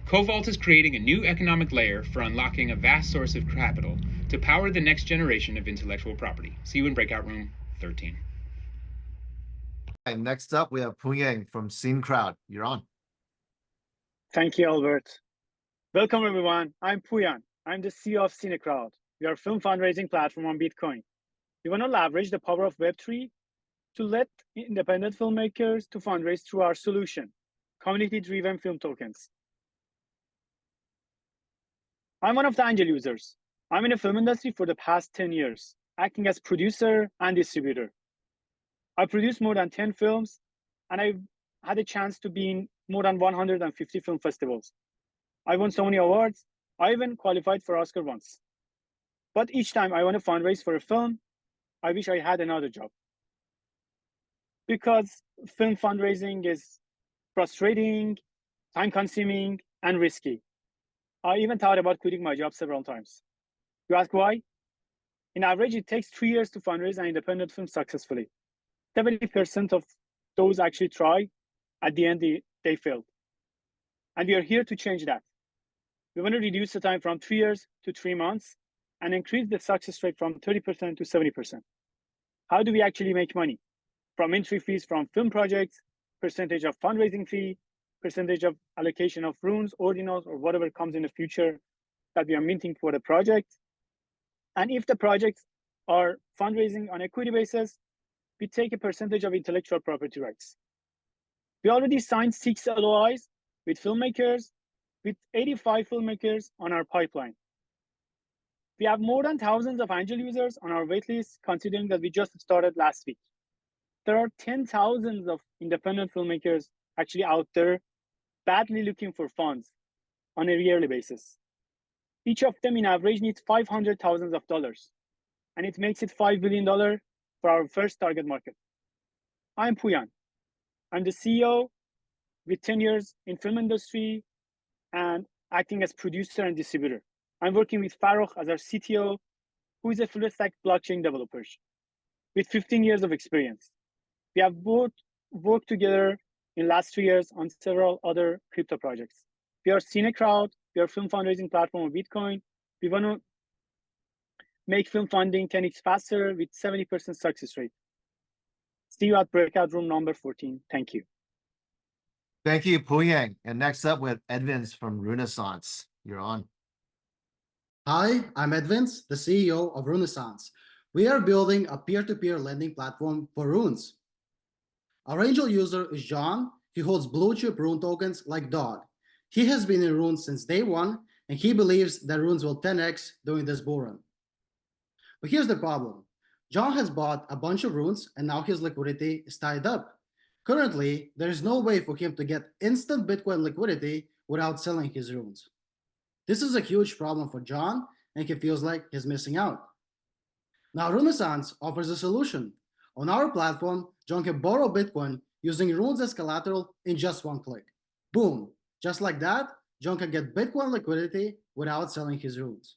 CoVault is creating a new economic layer for unlocking a vast source of capital to power the next generation of intellectual property. See you in breakout room 13. And next up, we have Pooyan from CineCrowd. You're on. Thank you, Albert. Welcome, everyone. I'm Pooyan. I'm the CEO of CineCrowd. We are a film fundraising platform on Bitcoin. We want to leverage the power of Web3 to let independent filmmakers to fundraise through our solution, community-driven film tokens. I'm one of the angel users. I'm in the film industry for the past 10 years, acting as producer and distributor. I produced more than 10 films, and I've had a chance to be in more than 150 film festivals. I won so many awards. I even qualified for Oscar once. But each time I want to fundraise for a film, I wish I had another job. Because film fundraising is frustrating, time-consuming, and risky. I even thought about quitting my job several times. You ask why? In average, it takes 3 years to fundraise an independent film successfully. 70% of those actually try. At the end, they failed. And we are here to change that. We want to reduce the time from 3 years to 3 months and increase the success rate from 30% to 70%. How do we actually make money? From entry fees from film projects, percentage of fundraising fee, percentage of allocation of runes, ordinals, or whatever comes in the future that we are minting for the project. And if the projects are fundraising on equity basis, we take a percentage of intellectual property rights. We already signed 6 LOIs with filmmakers, with 85 filmmakers on our pipeline. We have more than thousands of angel users on our waitlist, considering that we just started last week. There are 10,000s of independent filmmakers actually out there badly looking for funds on a yearly basis. Each of them in average needs $500,000, and it makes it $5 billion for our first target market. I'm Pooyan. I'm the CEO with 10 years in film industry and acting as producer and distributor. I'm working with Farouk as our CTO, who is a full stack blockchain developer with 15 years of experience. We have both worked together in the last 3 years on several other crypto projects. We are CineCrowd. We are a film fundraising platform of Bitcoin. We want to make film funding 10x faster with 70% success rate. See you at breakout room number 14. Thank you. Thank you, Pooyan. And next up, we have Edvins from Runessance. You're on. Hi, I'm Edvins, the CEO of Runessance. We are building a peer-to-peer lending platform for runes. Our angel user is Juan. He holds blue chip rune tokens like Dog. He has been in runes since day one, and he believes that runes will 10x during this bull run. But here's the problem. Juan has bought a bunch of runes, and now his liquidity is tied up. Currently, there is no way for him to get instant Bitcoin liquidity without selling his runes. This is a huge problem for Juan, and he feels like he's missing out. Now, Runessance offers a solution. On our platform, Juan can borrow Bitcoin using runes as collateral in just one click. Boom! Just like that, Juan can get Bitcoin liquidity without selling his runes.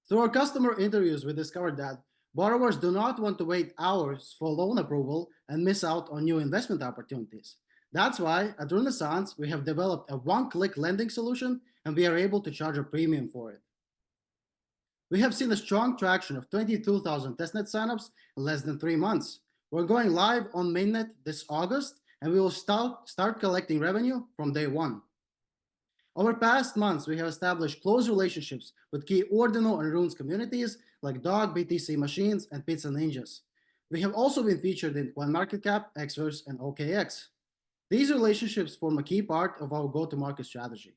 Through our customer interviews, we discovered that borrowers do not want to wait hours for loan approval and miss out on new investment opportunities. That's why at Runessance, we have developed a one-click lending solution, and we are able to charge a premium for it. We have seen a strong traction of 22,000 testnet signups in less than 3 months. We're going live on mainnet this August, and we will start collecting revenue from day one. Over past months, we have established close relationships with key Ordinal and Runes communities like Dog, BTC Machines, and Pizza Ninjas. We have also been featured in CoinMarketCap, Xverse, and OKX. These relationships form a key part of our go-to-market strategy.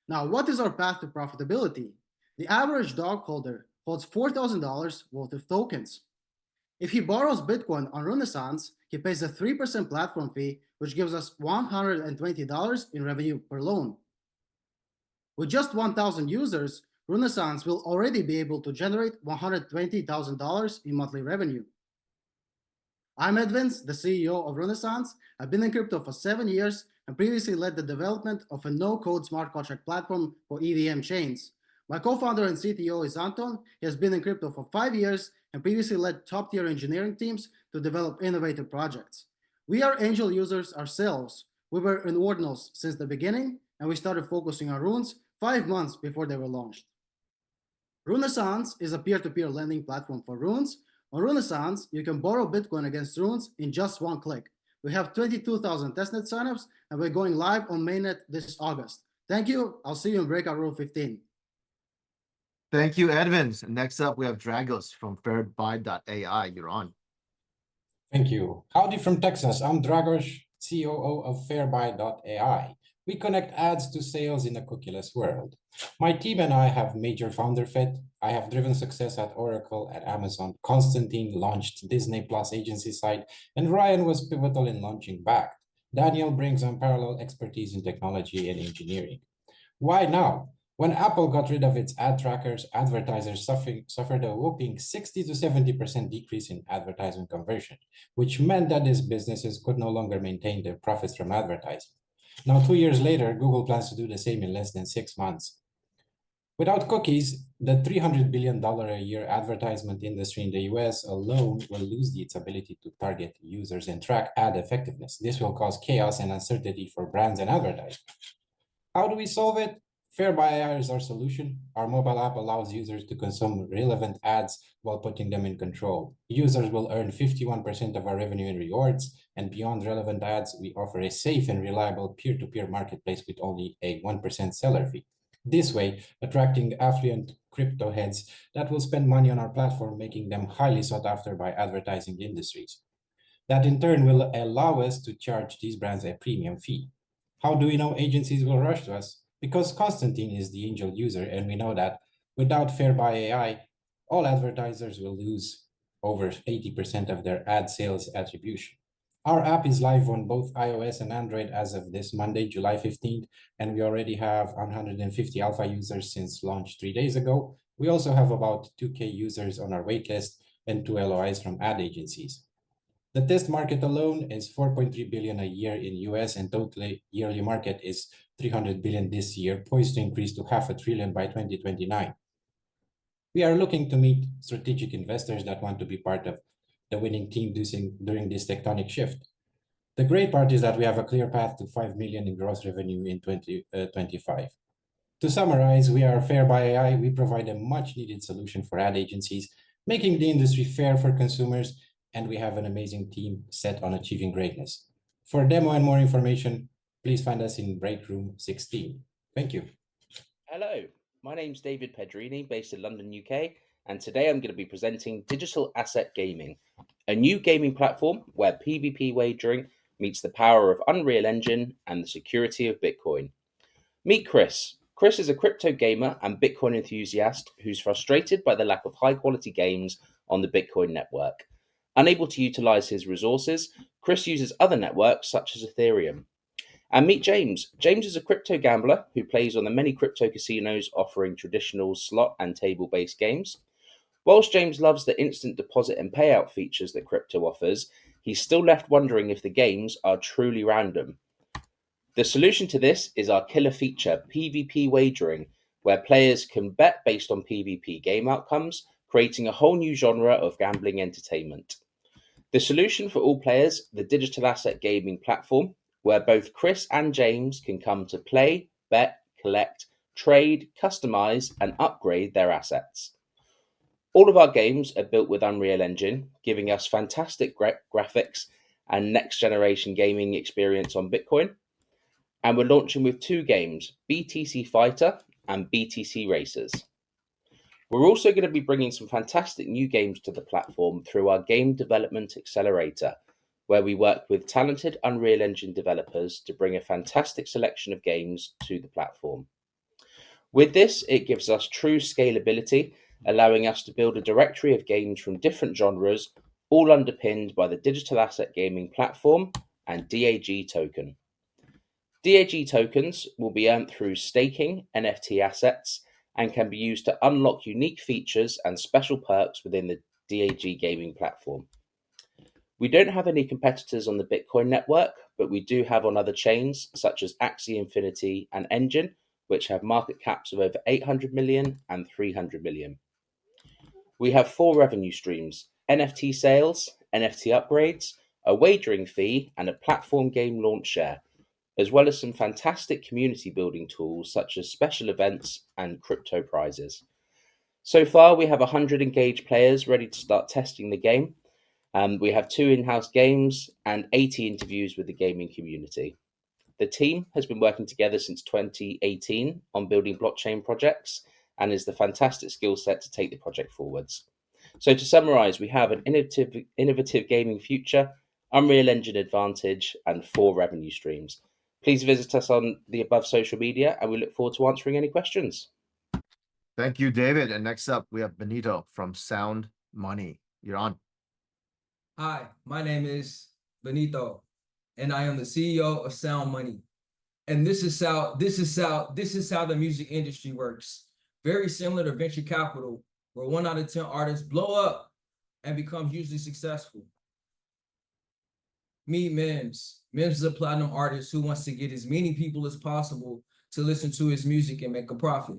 Now, what is our path to profitability? The average dog holder holds $4,000 worth of tokens. If he borrows Bitcoin on Runessance, he pays a 3% platform fee, which gives us $120 in revenue per loan. With just 1,000 users, Runessance will already be able to generate $120,000 in monthly revenue. I'm Edvins, the CEO of Runessance. I've been in crypto for 7 years and previously led the development of a no-code smart contract platform for EVM chains. My co-founder and CTO is Anton. He has been in crypto for 5 years and previously led top-tier engineering teams to develop innovative projects. We are angel users ourselves. We were in Ordinals since the beginning, and we started focusing on runes 5 months before they were launched. Runessance is a peer-to-peer lending platform for runes. On Runessance, you can borrow Bitcoin against runes in just one click. We have 22,000 testnet signups, and we're going live on mainnet this August. Thank you. I'll see you in breakout room 15. Thank you, Edvins. Next up, we have Dragos from FairBuy.ai. You're on. Thank you. Howdy from Texas. I'm Dragos, COO of FairBuy.ai. We connect ads to sales in a cookieless world. My team and I have major founder fit. I have driven success at Oracle, at Amazon. Constantine launched Disney Plus agency site, and Ryan was pivotal in launching Back. Daniel brings unparalleled expertise in technology and engineering. Why now? When Apple got rid of its ad trackers, advertisers suffered a whopping 60 to 70% decrease in advertising conversion, which meant that these businesses could no longer maintain their profits from advertising. Now, 2 years later, Google plans to do the same in less than 6 months. Without cookies, the $300 billion a year advertisement industry in the US alone will lose its ability to target users and track ad effectiveness. This will cause chaos and uncertainty for brands and advertisers. How do we solve it? FairBuy.ai is our solution. Our mobile app allows users to consume relevant ads while putting them in control. Users will earn 51% of our revenue in rewards, and beyond relevant ads, we offer a safe and reliable peer-to-peer marketplace with only a 1% seller fee. This way, attracting affluent crypto heads that will spend money on our platform, making them highly sought after by advertising industries. That in turn will allow us to charge these brands a premium fee. How do we know agencies will rush to us? Because Constantine is the angel user, and we know that without FairBuy.ai, all advertisers will lose over 80% of their ad sales attribution. Our app is live on both iOS and Android as of this Monday, July 15th, and we already have 150 alpha users since launch 3 days ago. We also have about 2K users on our waitlist and 2 LOIs from ad agencies. The test market alone is 4.3 billion a year in US, and total yearly market is 300 billion this year, poised to increase to $500 billion by 2029. We are looking to meet strategic investors that want to be part of the winning team during this tectonic shift. The great part is that we have a clear path to 5 million in gross revenue in 2025. To summarize, we are FairBuy.ai. We provide a much needed solution for ad agencies, making the industry fair for consumers, and we have an amazing team set on achieving greatness. For a demo and more information, please find us in break room 16. Thank you. Hello, my name's David Pedrini, based in London, UK, and today I'm going to be presenting Digital Asset Gaming, a new gaming platform where PvP wagering meets the power of Unreal Engine and the security of Bitcoin. Meet Chris. Chris is a crypto gamer and Bitcoin enthusiast who's frustrated by the lack of high-quality games on the Bitcoin network. Unable to utilize his resources, Chris uses other networks such as Ethereum. And meet James. James is a crypto gambler who plays on the many crypto casinos offering traditional slot and table-based games. Whilst James loves the instant deposit and payout features that crypto offers, he's still left wondering if the games are truly random. The solution to this is our killer feature, PvP wagering, where players can bet based on PvP game outcomes, creating a whole new genre of gambling entertainment. The solution for all players, the Digital Asset Gaming platform, where both Chris and James can come to play, bet, collect, trade, customize, and upgrade their assets. All of our games are built with Unreal Engine, giving us fantastic graphics and next-generation gaming experience on Bitcoin. And we're launching with 2 games, BTC Fighter and BTC Racers. We're also going to be bringing some fantastic new games to the platform through our Game Development Accelerator, where we work with talented Unreal Engine developers to bring a fantastic selection of games to the platform. With this, it gives us true scalability, allowing us to build a directory of games from different genres, all underpinned by the Digital Asset Gaming platform and DAG token. DAG tokens will be earned through staking NFT assets and can be used to unlock unique features and special perks within the DAG gaming platform. We don't have any competitors on the Bitcoin network, but we do have on other chains such as Axie Infinity and Engine, which have market caps of over 800 million and 300 million. We have 4 revenue streams: NFT sales, NFT upgrades, a wagering fee, and a platform game launch share, as well as some fantastic community building tools such as special events and crypto prizes. So far, we have 100 engaged players ready to start testing the game. We have 2 in-house games and 80 interviews with the gaming community. The team has been working together since 2018 on building blockchain projects and is the fantastic skill set to take the project forwards. So to summarize, we have an innovative gaming future, Unreal Engine advantage, and 4 revenue streams. Please visit us on the above social media, and we look forward to answering any questions. Thank you, David. And next up, we have Benito from SoundMoney. You're on. Hi, my name is Benito, and I am the CEO of SoundMoney. And this is how the music industry works. Very similar to venture capital, where 1 out of 10 artists blow up and become hugely successful. Meet Mims. Mims is a platinum artist who wants to get as many people as possible to listen to his music and make a profit.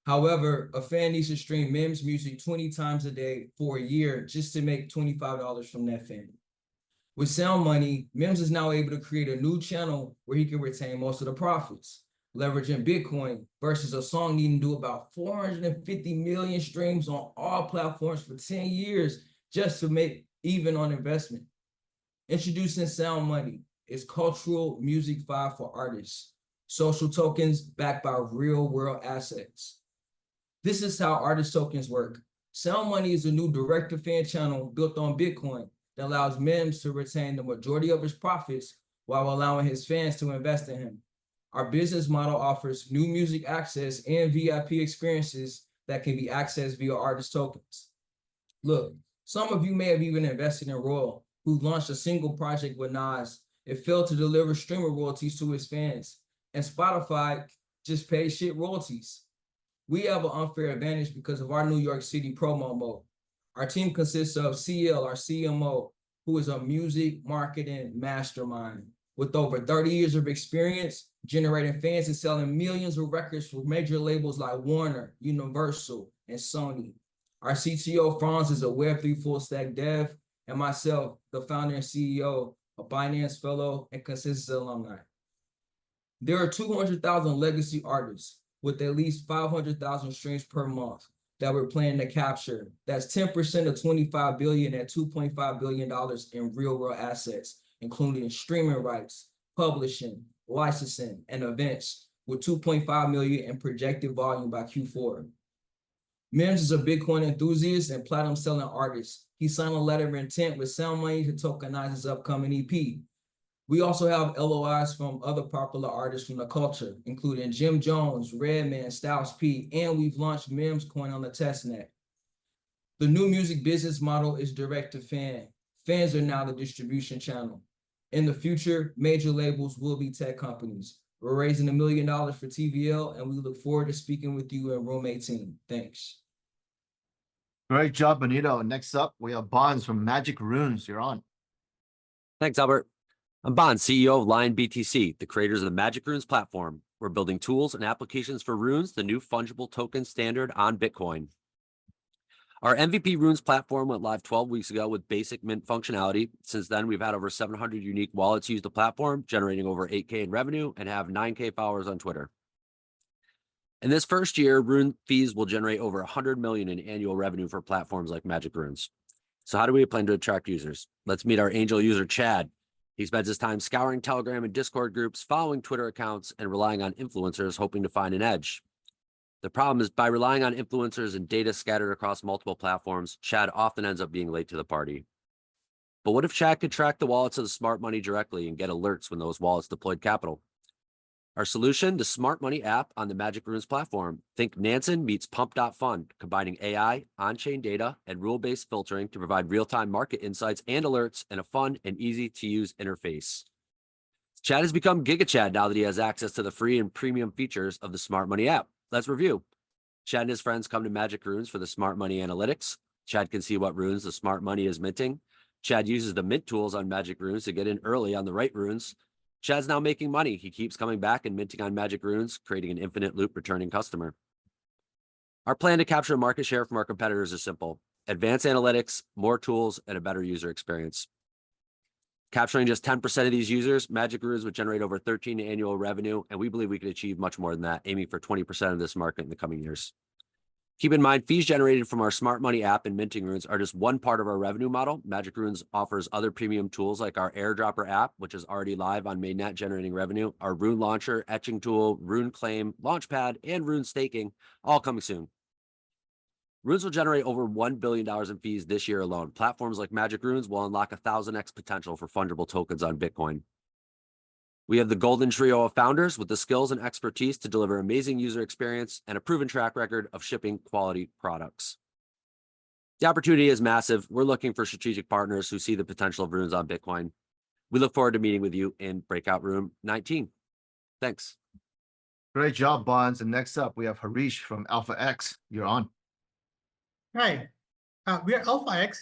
However, a fan needs to stream Mims music 20 times a day for a year just to make $25 from that fan. With SoundMoney, Mims is now able to create a new channel where he can retain most of the profits, leveraging Bitcoin versus a song needing to do about 450 million streams on all platforms for 10 years just to make even on investment. Introducing SoundMoney is cultural music fi for artists, social tokens backed by real world assets. This is how artist tokens work. SoundMoney is a new direct-to-fan channel built on Bitcoin that allows Mims to retain the majority of his profits while allowing his fans to invest in him. Our business model offers new music access and VIP experiences that can be accessed via artist tokens. Look, some of you may have even invested in Royal, who launched a single project with Nas. It failed to deliver streamer royalties to his fans, and Spotify just pays shit royalties. We have an unfair advantage because of our New York City promo mode. Our team consists of CL, our CMO, who is a music marketing mastermind with over 30 years of experience generating fans and selling millions of records for major labels like Warner, Universal, and Sony. Our CTO, Bonz, is a Web3 full stack dev, and myself, the founder and CEO, a Binance fellow and consensus alumni. There are 200,000 legacy artists with at least 500,000 streams per month that we're planning to capture. That's 10% of 25 billion at $2.5 billion in real world assets, including streaming rights, publishing, licensing, and events, with 2.5 million in projected volume by Q4. Mims is a Bitcoin enthusiast and platinum selling artist. He signed a letter of intent with SoundMoney to tokenize his upcoming EP. We also have LOIs from other popular artists from the culture, including Jim Jones, Redman, Styles P, and we've launched Mims Coin on the testnet. The new music business model is direct to fan. Fans are now the distribution channel. In the future, major labels will be tech companies. We're raising $1 million for TVL, and we look forward to speaking with you in Room 18. Thanks. Great job, Benito. Next up, we have Bonz from Magic Runes. You're on. Thanks, Albert. I'm Bonz, CEO of Lion BTC, the creators of the Magic Runes platform. We're building tools and applications for Runes, the new fungible token standard on Bitcoin. Our MVP Runes platform went live 12 weeks ago with basic mint functionality. Since then, we've had over 700 unique wallets use the platform, generating over 8K in revenue, and have 9K followers on Twitter. In this first year, Rune fees will generate over 100 million in annual revenue for platforms like Magic Runes. So how do we plan to attract users? Let's meet our angel user, Chad. He spends his time scouring Telegram and Discord groups, following Twitter accounts, and relying on influencers, hoping to find an edge. The problem is by relying on influencers and data scattered across multiple platforms, Chad often ends up being late to the party. But what if Chad could track the wallets of the smart money directly and get alerts when those wallets deployed capital? Our solution, the Smart Money app on the Magic Runes platform. Think Nansen meets Pump.Fund, combining AI, on-chain data, and rule-based filtering to provide real-time market insights and alerts in a fun and easy-to-use interface. Chad has become Giga Chad now that he has access to the free and premium features of the Smart Money app. Let's review. Chad and his friends come to Magic Runes for the Smart Money analytics. Chad can see what runes the Smart Money is minting. Chad uses the mint tools on Magic Runes to get in early on the right runes. Chad's now making money. He keeps coming back and minting on Magic Runes, creating an infinite loop returning customer. Our plan to capture market share from our competitors is simple. Advanced analytics, more tools, and a better user experience. Capturing just 10% of these users, Magic Runes would generate over 13 annual revenue, and we believe we could achieve much more than that, aiming for 20% of this market in the coming years. Keep in mind, fees generated from our Smart Money app and minting runes are just one part of our revenue model. Magic Runes offers other premium tools like our airdropper app, which is already live on mainnet generating revenue, our rune launcher, etching tool, rune claim, launchpad, and rune staking, all coming soon. Runes will generate over $1 billion in fees this year alone. Platforms like Magic Runes will unlock 1,000x potential for fungible tokens on Bitcoin. We have the golden trio of founders with the skills and expertise to deliver amazing user experience and a proven track record of shipping quality products. The opportunity is massive. We're looking for strategic partners who see the potential of runes on Bitcoin. We look forward to meeting with you in breakout room 19. Thanks. Great job, Bonz. And next up, we have Harish from AlphaX. You're on. Hi, we are AlphaX.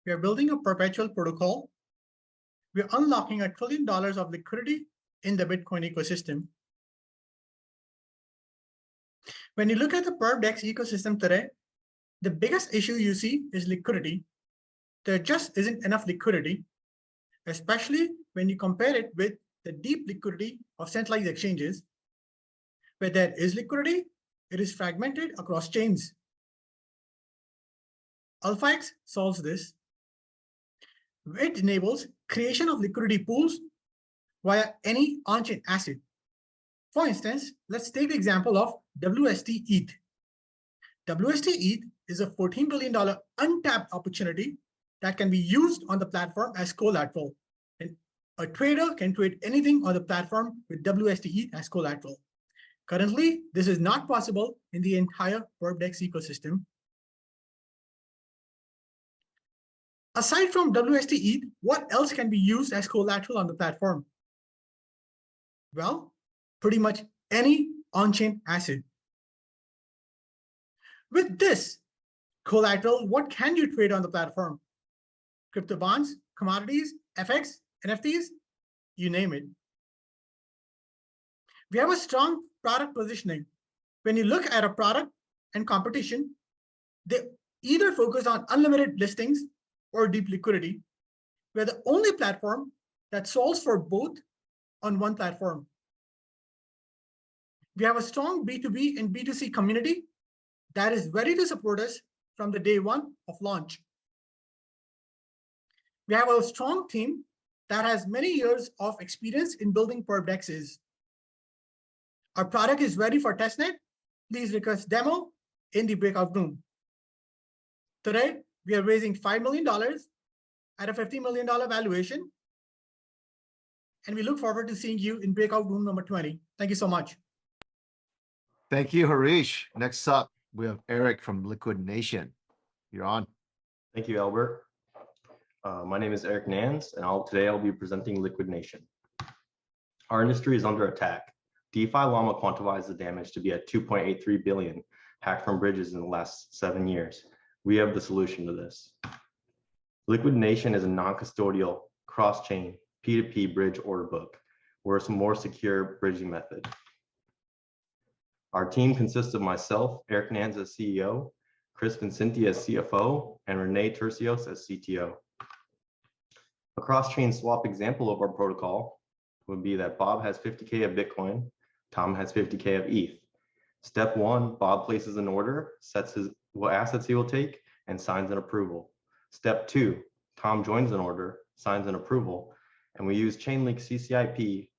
We are building a perpetual protocol. We are unlocking $1 trillion of liquidity in the Bitcoin ecosystem. When you look at the PerpDex ecosystem today, the biggest issue you see is liquidity. There just isn't enough liquidity, especially when you compare it with the deep liquidity of centralized exchanges. Where there is liquidity, it is fragmented across chains. AlphaX solves this. It enables creation of liquidity pools via any on-chain asset. For instance, let's take the example of WST ETH. WST ETH is a $14 billion untapped opportunity that can be used on the platform as collateral. And a trader can trade anything on the platform with WST ETH as collateral. Currently, this is not possible in the entire PerpDex ecosystem. Aside from WST ETH, what else can be used as collateral on the platform? Well, pretty much any on-chain asset. With this collateral, what can you trade on the platform? Crypto bonds, commodities, FX, NFTs, you name it. We have a strong product positioning. When you look at a product and competition, they either focus on unlimited listings or deep liquidity. We're the only platform that solves for both on one platform. We have a strong B2B and B2C community that is ready to support us from the day one of launch. We have a strong team that has many years of experience in building PerpDexes. Our product is ready for testnet. Please request demo in the breakout room. Today, we are raising $5 million at a $50 million valuation. And we look forward to seeing you in breakout room number 20. Thank you so much. Thank you, Harish. Next up, we have Eric from Liquid Nation. You're on. Thank you, Albert. My name is Eric Nans, and today I'll be presenting Liquid Nation. Our industry is under attack. DeFi Llama quantifies the damage to be at 2.83 billion hacked from bridges in the last 7 years. We have the solution to this. Liquid Nation is a non-custodial, cross-chain, P2P bridge order book. We're a more secure bridging method. Our team consists of myself, Eric Nans as CEO, Chris Vincenti as CFO, and Renee Tercios as CTO. A cross-chain swap example of our protocol would be that Bob has 50K of Bitcoin, Tom has 50K of ETH. Step 1, Bob places an order, sets what assets he will take, and signs an approval. Step 2, Tom joins an order, signs an approval, and we use Chainlink CCIP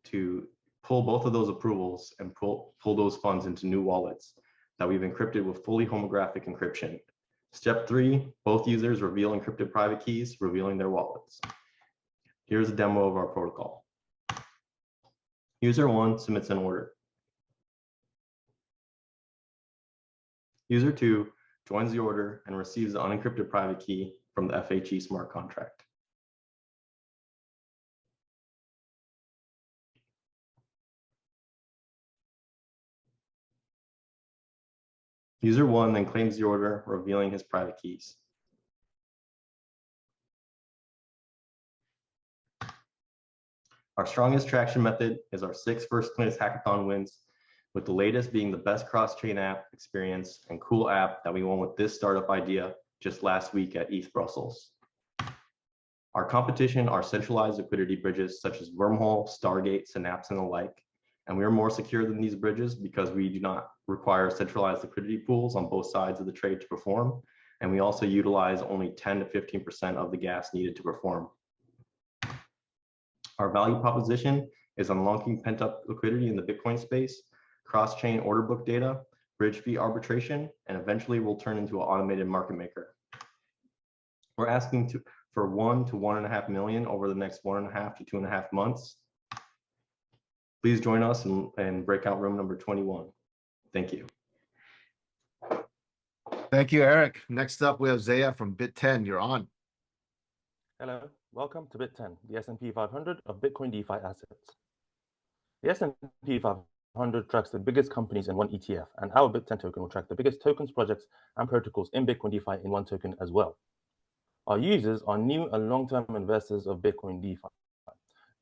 to pull both of those approvals and pull those funds into new wallets that we've encrypted with fully homographic encryption. Step 3, both users reveal encrypted private keys, revealing their wallets. Here's a demo of our protocol. User 1 submits an order. User 2 joins the order and receives the unencrypted private key from the FHE smart contract. User 1 then claims the order, revealing his private keys. Our strongest traction method is our 6 first place hackathon wins, with the latest being the best cross-chain app experience and cool app that we won with this startup idea just last week at ETH Brussels. Our competition are centralized liquidity bridges such as Wormhole, Stargate, Synapse, and the like, and we are more secure than these bridges because we do not require centralized liquidity pools on both sides of the trade to perform, and we also utilize only 10 to 15% of the gas needed to perform. Our value proposition is unlocking pent-up liquidity in the Bitcoin space, cross-chain order book data, bridge fee arbitration, and eventually will turn into an automated market maker. We're asking for 1 to 1.5 million over the next 1.5 to 2.5 months. Please join us in breakout room number 21. Thank you. Thank you, Eric. Next up, we have Zeya from Bit10. You're on. Hello, welcome to Bit10, the S&P 500 of Bitcoin DeFi assets. The S&P 500 tracks the biggest companies in one ETF, and our Bit10 token will track the biggest tokens, projects, and protocols in Bitcoin DeFi in one token as well. Our users are new and long-term investors of Bitcoin DeFi.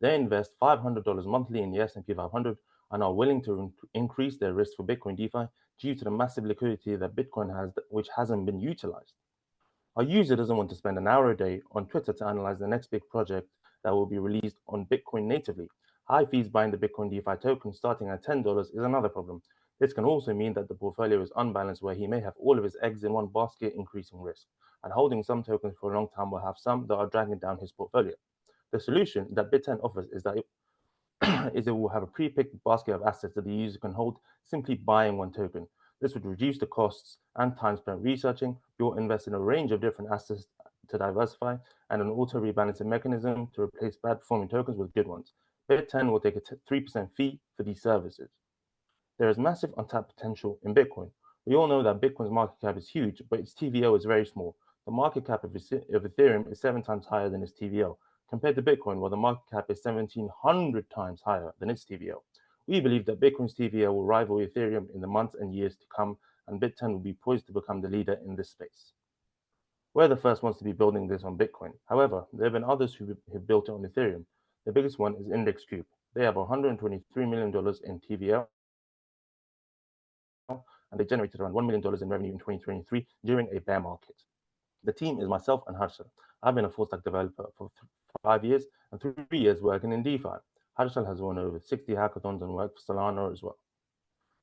They invest $500 monthly in the S&P 500 and are willing to increase their risk for Bitcoin DeFi due to the massive liquidity that Bitcoin has, which hasn't been utilized. Our user doesn't want to spend an hour a day on Twitter to analyze the next big project that will be released on Bitcoin natively. High fees buying the Bitcoin DeFi token starting at $10 is another problem. This can also mean that the portfolio is unbalanced, where he may have all of his eggs in one basket, increasing risk. And holding some tokens for a long time will have some that are dragging down his portfolio. The solution that Bit10 offers is that it will have a pre-picked basket of assets that the user can hold, simply buying one token. This would reduce the costs and time spent researching. You'll invest in a range of different assets to diversify, and an auto-rebalancing mechanism to replace bad-performing tokens with good ones. Bit10 will take a 3% fee for these services. There is massive untapped potential in Bitcoin. We all know that Bitcoin's market cap is huge, but its TVL is very small. The market cap of Ethereum is 7 times higher than its TVL, compared to Bitcoin, where the market cap is 1,700 times higher than its TVL. We believe that Bitcoin's TVL will rival Ethereum in the months and years to come, and Bit10 will be poised to become the leader in this space. We're the first ones to be building this on Bitcoin. However, there have been others who have built it on Ethereum. The biggest one is Index Cube. They have $123 million in TVL, and they generated around $1 million in revenue in 2023 during a bear market. The team is myself and Harish. I've been a full-stack developer for 5 years and 3 years working in DeFi. Harish has won over 60 hackathons and worked for Solana as well.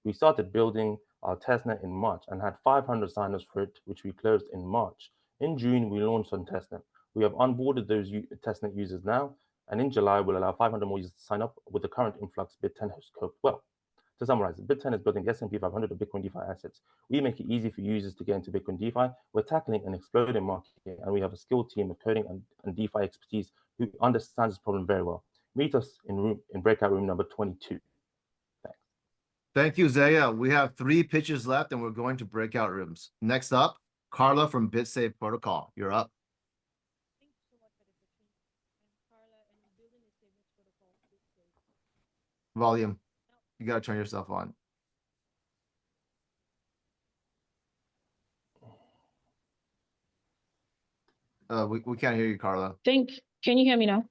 We started building our testnet in March and had 500 signers for it, which we closed in March. In June, we launched on testnet. We have onboarded those testnet users now, and in July, we'll allow 500 more users to sign up with the current influx Bit10 has coped well. To summarize, Bit10 is building the S&P 500 of Bitcoin DeFi assets. We make it easy for users to get into Bitcoin DeFi. We're tackling an exploding market, and we have a skilled team of coding and DeFi expertise who understands this problem very well. Meet us in breakout room number 22. Thanks. Thank you, Zeya. We have 3 pitches left, and we're going to breakout rooms. Next up, Karla from BitSafe Protocol. You're up. Thank you so much for the opportunity. I'm Karla, and I'm building a savings protocol. Volume. You got to turn yourself on. We can't hear you, Karla. Can you hear me now?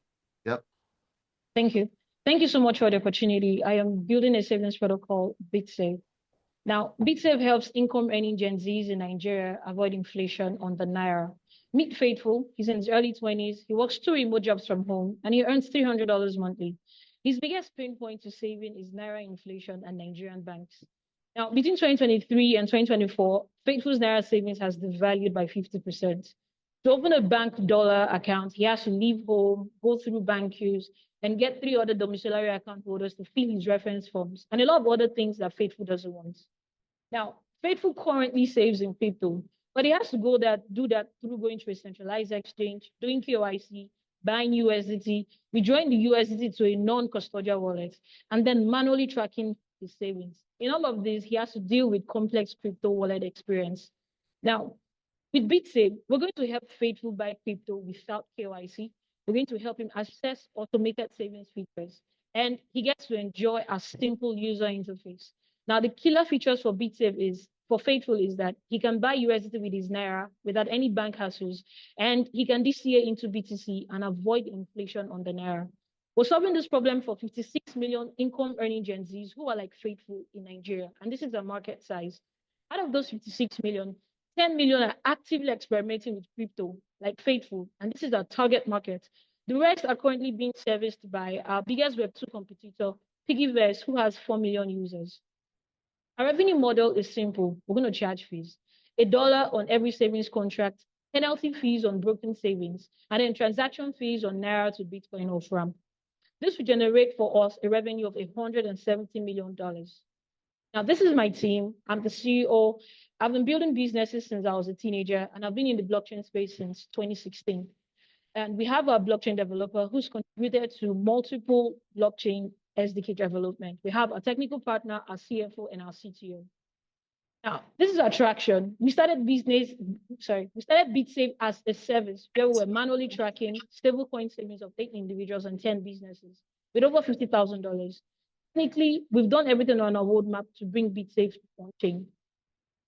Yep. Thank you. Thank you so much for the opportunity. I am building a savings protocol, BitSafe. Now, BitSafe helps income-earning Gen Zs in Nigeria avoid inflation on the Naira. Meet Faithful. He's in his early 20s. He works 2 remote jobs from home, and he earns $300 monthly. His biggest pain point to saving is Naira inflation and Nigerian banks. Now, between 2023 and 2024, Faithful's Naira savings has devalued by 50%. To open a bank dollar account, he has to leave home, go through bank queues, and get 3 other domiciliary account holders to fill his reference forms, and a lot of other things that Faithful doesn't want. Now, Faithful currently saves in crypto, but he has to do that through going to a centralized exchange, doing KYC, buying USDT, withdrawing the USDT to a non-custodial wallet, and then manually tracking his savings. In all of this, he has to deal with complex crypto wallet experience. Now, with BitSafe, we're going to help Faithful buy crypto without KYC. We're going to help him access automated savings features, and he gets to enjoy a simple user interface. Now, the killer features for BitSafe for Faithful is that he can buy USDT with his Naira without any bank hassles, and he can DCA into BTC and avoid inflation on the Naira. We're solving this problem for 56 million income-earning Gen Zs who are like Faithful in Nigeria, and this is a market size. Out of those 56 million, 10 million are actively experimenting with crypto, like Faithful, and this is our target market. The rest are currently being serviced by our biggest Web2 competitor, Piggyverse, who has 4 million users. Our revenue model is simple. We're going to charge fees. $1 on every savings contract, penalty fees on broken savings, and then transaction fees on Naira to Bitcoin or FRAM. This will generate for us a revenue of $170 million. Now, this is my team. I'm the CEO. I've been building businesses since I was a teenager, and I've been in the blockchain space since 2016. And we have a blockchain developer who's contributed to multiple blockchain SDK development. We have a technical partner, our CFO, and our CTO. Now, this is our traction. We started BitSafe as a service where we were manually tracking stablecoin savings of 8 individuals and 10 businesses with over $50,000. Technically, we've done everything on our roadmap to bring BitSafe on chain.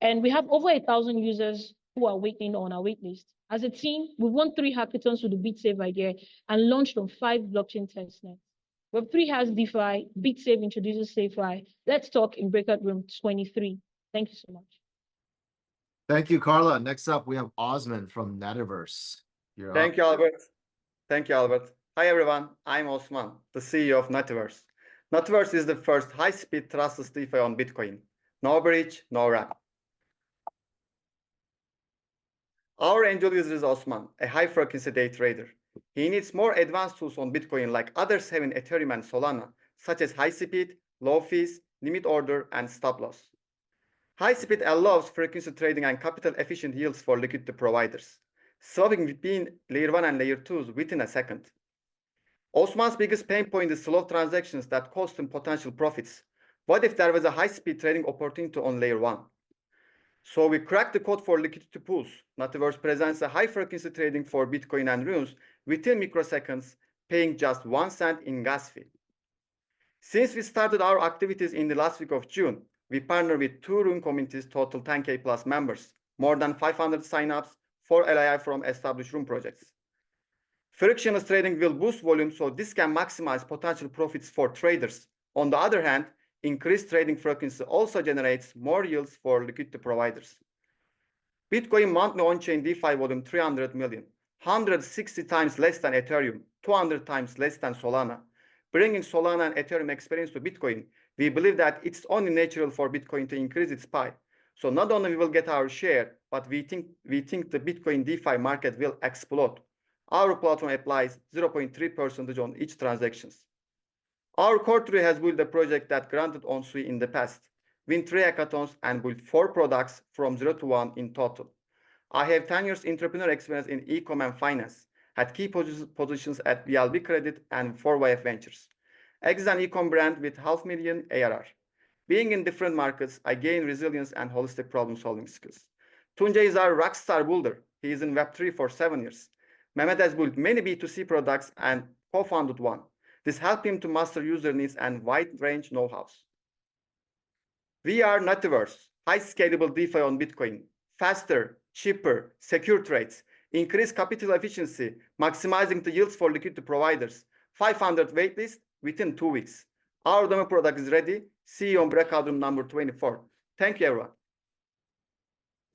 And we have over 1,000 users who are waiting on our waitlist. As a team, we've won 3 hackathons with the BitSafe idea and launched on 5 blockchain testnets. Web3 has DeFi, BitSafe introduces SafeFi. Let's talk in breakout room 23. Thank you so much. Thank you, Karla. Next up, we have Osman from Runiverse. Thank you, Albert. Thank you, Albert. Hi, everyone. I'm Osman, the CEO of Runiverse. Runiverse is the first high-speed trustless DeFi on Bitcoin. No bridge, no wrap. Our angel user is Osman, a high-frequency day trader. He needs more advanced tools on Bitcoin like others have in Ethereum and Solana, such as high speed, low fees, limit order, and stop loss. High speed allows frequency trading and capital efficient yields for liquidity providers, swapping between layer 1 and layer 2s within a second. Osman's biggest pain point is slow transactions that cost him potential profits. What if there was a high speed trading opportunity on layer 1? So we cracked the code for liquidity pools. Runiverse presents a high frequency trading for Bitcoin and runes within microseconds, paying just 1 cent in gas fee. Since we started our activities in the last week of June, we partner with 2 rune communities, total 10K plus members, more than 500 signups, 4 LII from established rune projects. Frictionless trading will boost volume, so this can maximize potential profits for traders. On the other hand, increased trading frequency also generates more yields for liquidity providers. Bitcoin monthly on-chain DeFi volume 300 million, 160 times less than Ethereum, 200 times less than Solana. Bringing Solana and Ethereum experience to Bitcoin, we believe that it's only natural for Bitcoin to increase its pie. So not only we will get our share, but we think the Bitcoin DeFi market will explode. Our platform applies 0.3% on each transactions. Our core tree has built a project that granted on-sui in the past, win 3 hackathons, and built 4 products from 0 to 1 in total. I have 10 years entrepreneur experience in e-com and finance, had key positions at VLB Credit and 4YF Ventures. Aegis an e-com brand with $500,000 ARR. Being in different markets, I gain resilience and holistic problem-solving skills. Tunja is our rockstar builder. He is in Web3 for 7 years. Mehmet has built many B2C products and co-founded one. This helped him to master user needs and wide-range know-hows. We are Runiverse, high scalable DeFi on Bitcoin, faster, cheaper, secure trades, increase capital efficiency, maximizing the yields for liquidity providers, 500 waitlist within 2 weeks. Our demo product is ready. See you on breakout room number 24. Thank you, everyone.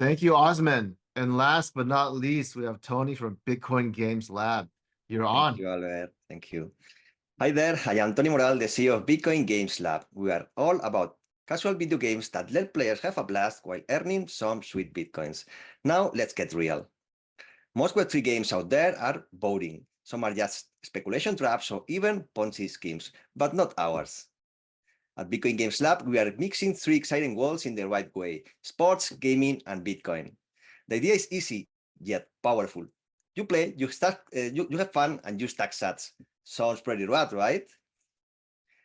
Thank you, Osman. And last but not least, we have Tony from Bitcoin Games Lab. You're on. Thank you, Albert. Thank you. Hi there, I am Tony Moral, the CEO of Bitcoin Games Lab. We are all about casual video games that let players have a blast while earning some sweet Bitcoins. Now, let's get real. Most Web3 games out there are boring. Some are just speculation traps or even Ponzi schemes, but not ours. At Bitcoin Games Lab, we are mixing 3 exciting worlds in the right way: sports, gaming, and Bitcoin. The idea is easy, yet powerful. You play, you have fun, and you stack sats. Sounds pretty rad, right?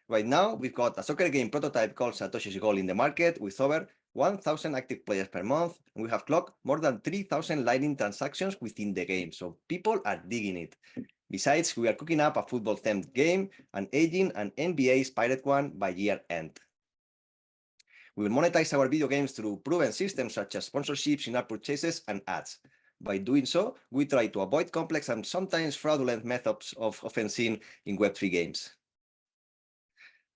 Right now, we've got a soccer game prototype called Satoshi's Goal in the market with over 1,000 active players per month, and we have clocked more than 3,000 Lightning transactions within the game, so people are digging it. Besides, we are cooking up a football-themed game and aging an NBA-inspired one by year end. We will monetize our video games through proven systems such as sponsorships, in-app purchases, and ads. By doing so, we try to avoid complex and sometimes fraudulent methods often seen in Web3 games.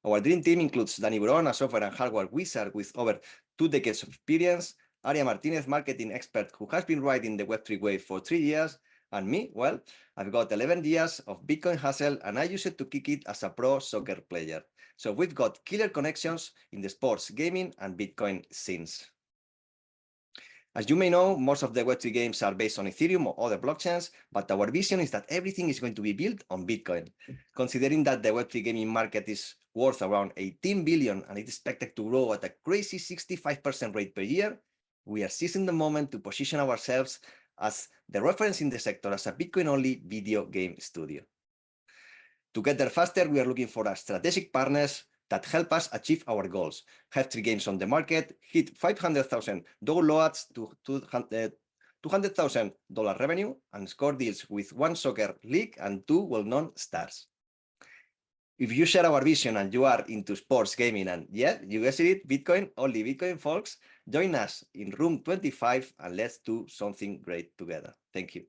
Our dream team includes Danny Buron, a software and hardware wizard with over 2 decades of experience, Aria Martinez, marketing expert who has been riding the Web3 wave for 3 years, and me, well, I've got 11 years of Bitcoin hustle and I use it to kick it as a pro soccer player. So we've got killer connections in the sports, gaming, and Bitcoin scenes. As you may know, most of the Web3 games are based on Ethereum or other blockchains, but our vision is that everything is going to be built on Bitcoin. Considering that the Web3 gaming market is worth around 18 billion and it's expected to grow at a crazy 65% rate per year, we are seizing the moment to position ourselves as the reference in the sector as a Bitcoin-only video game studio. To get there faster, we are looking for strategic partners that help us achieve our goals. Have 3 games on the market, hit 500,000 downloads to $200,000 revenue, and score deals with 1 soccer league and 2 well-known stars. If you share our vision and you are into sports gaming and yeah, you guessed it, Bitcoin, only Bitcoin folks, join us in room 25 and let's do something great together. Thank you.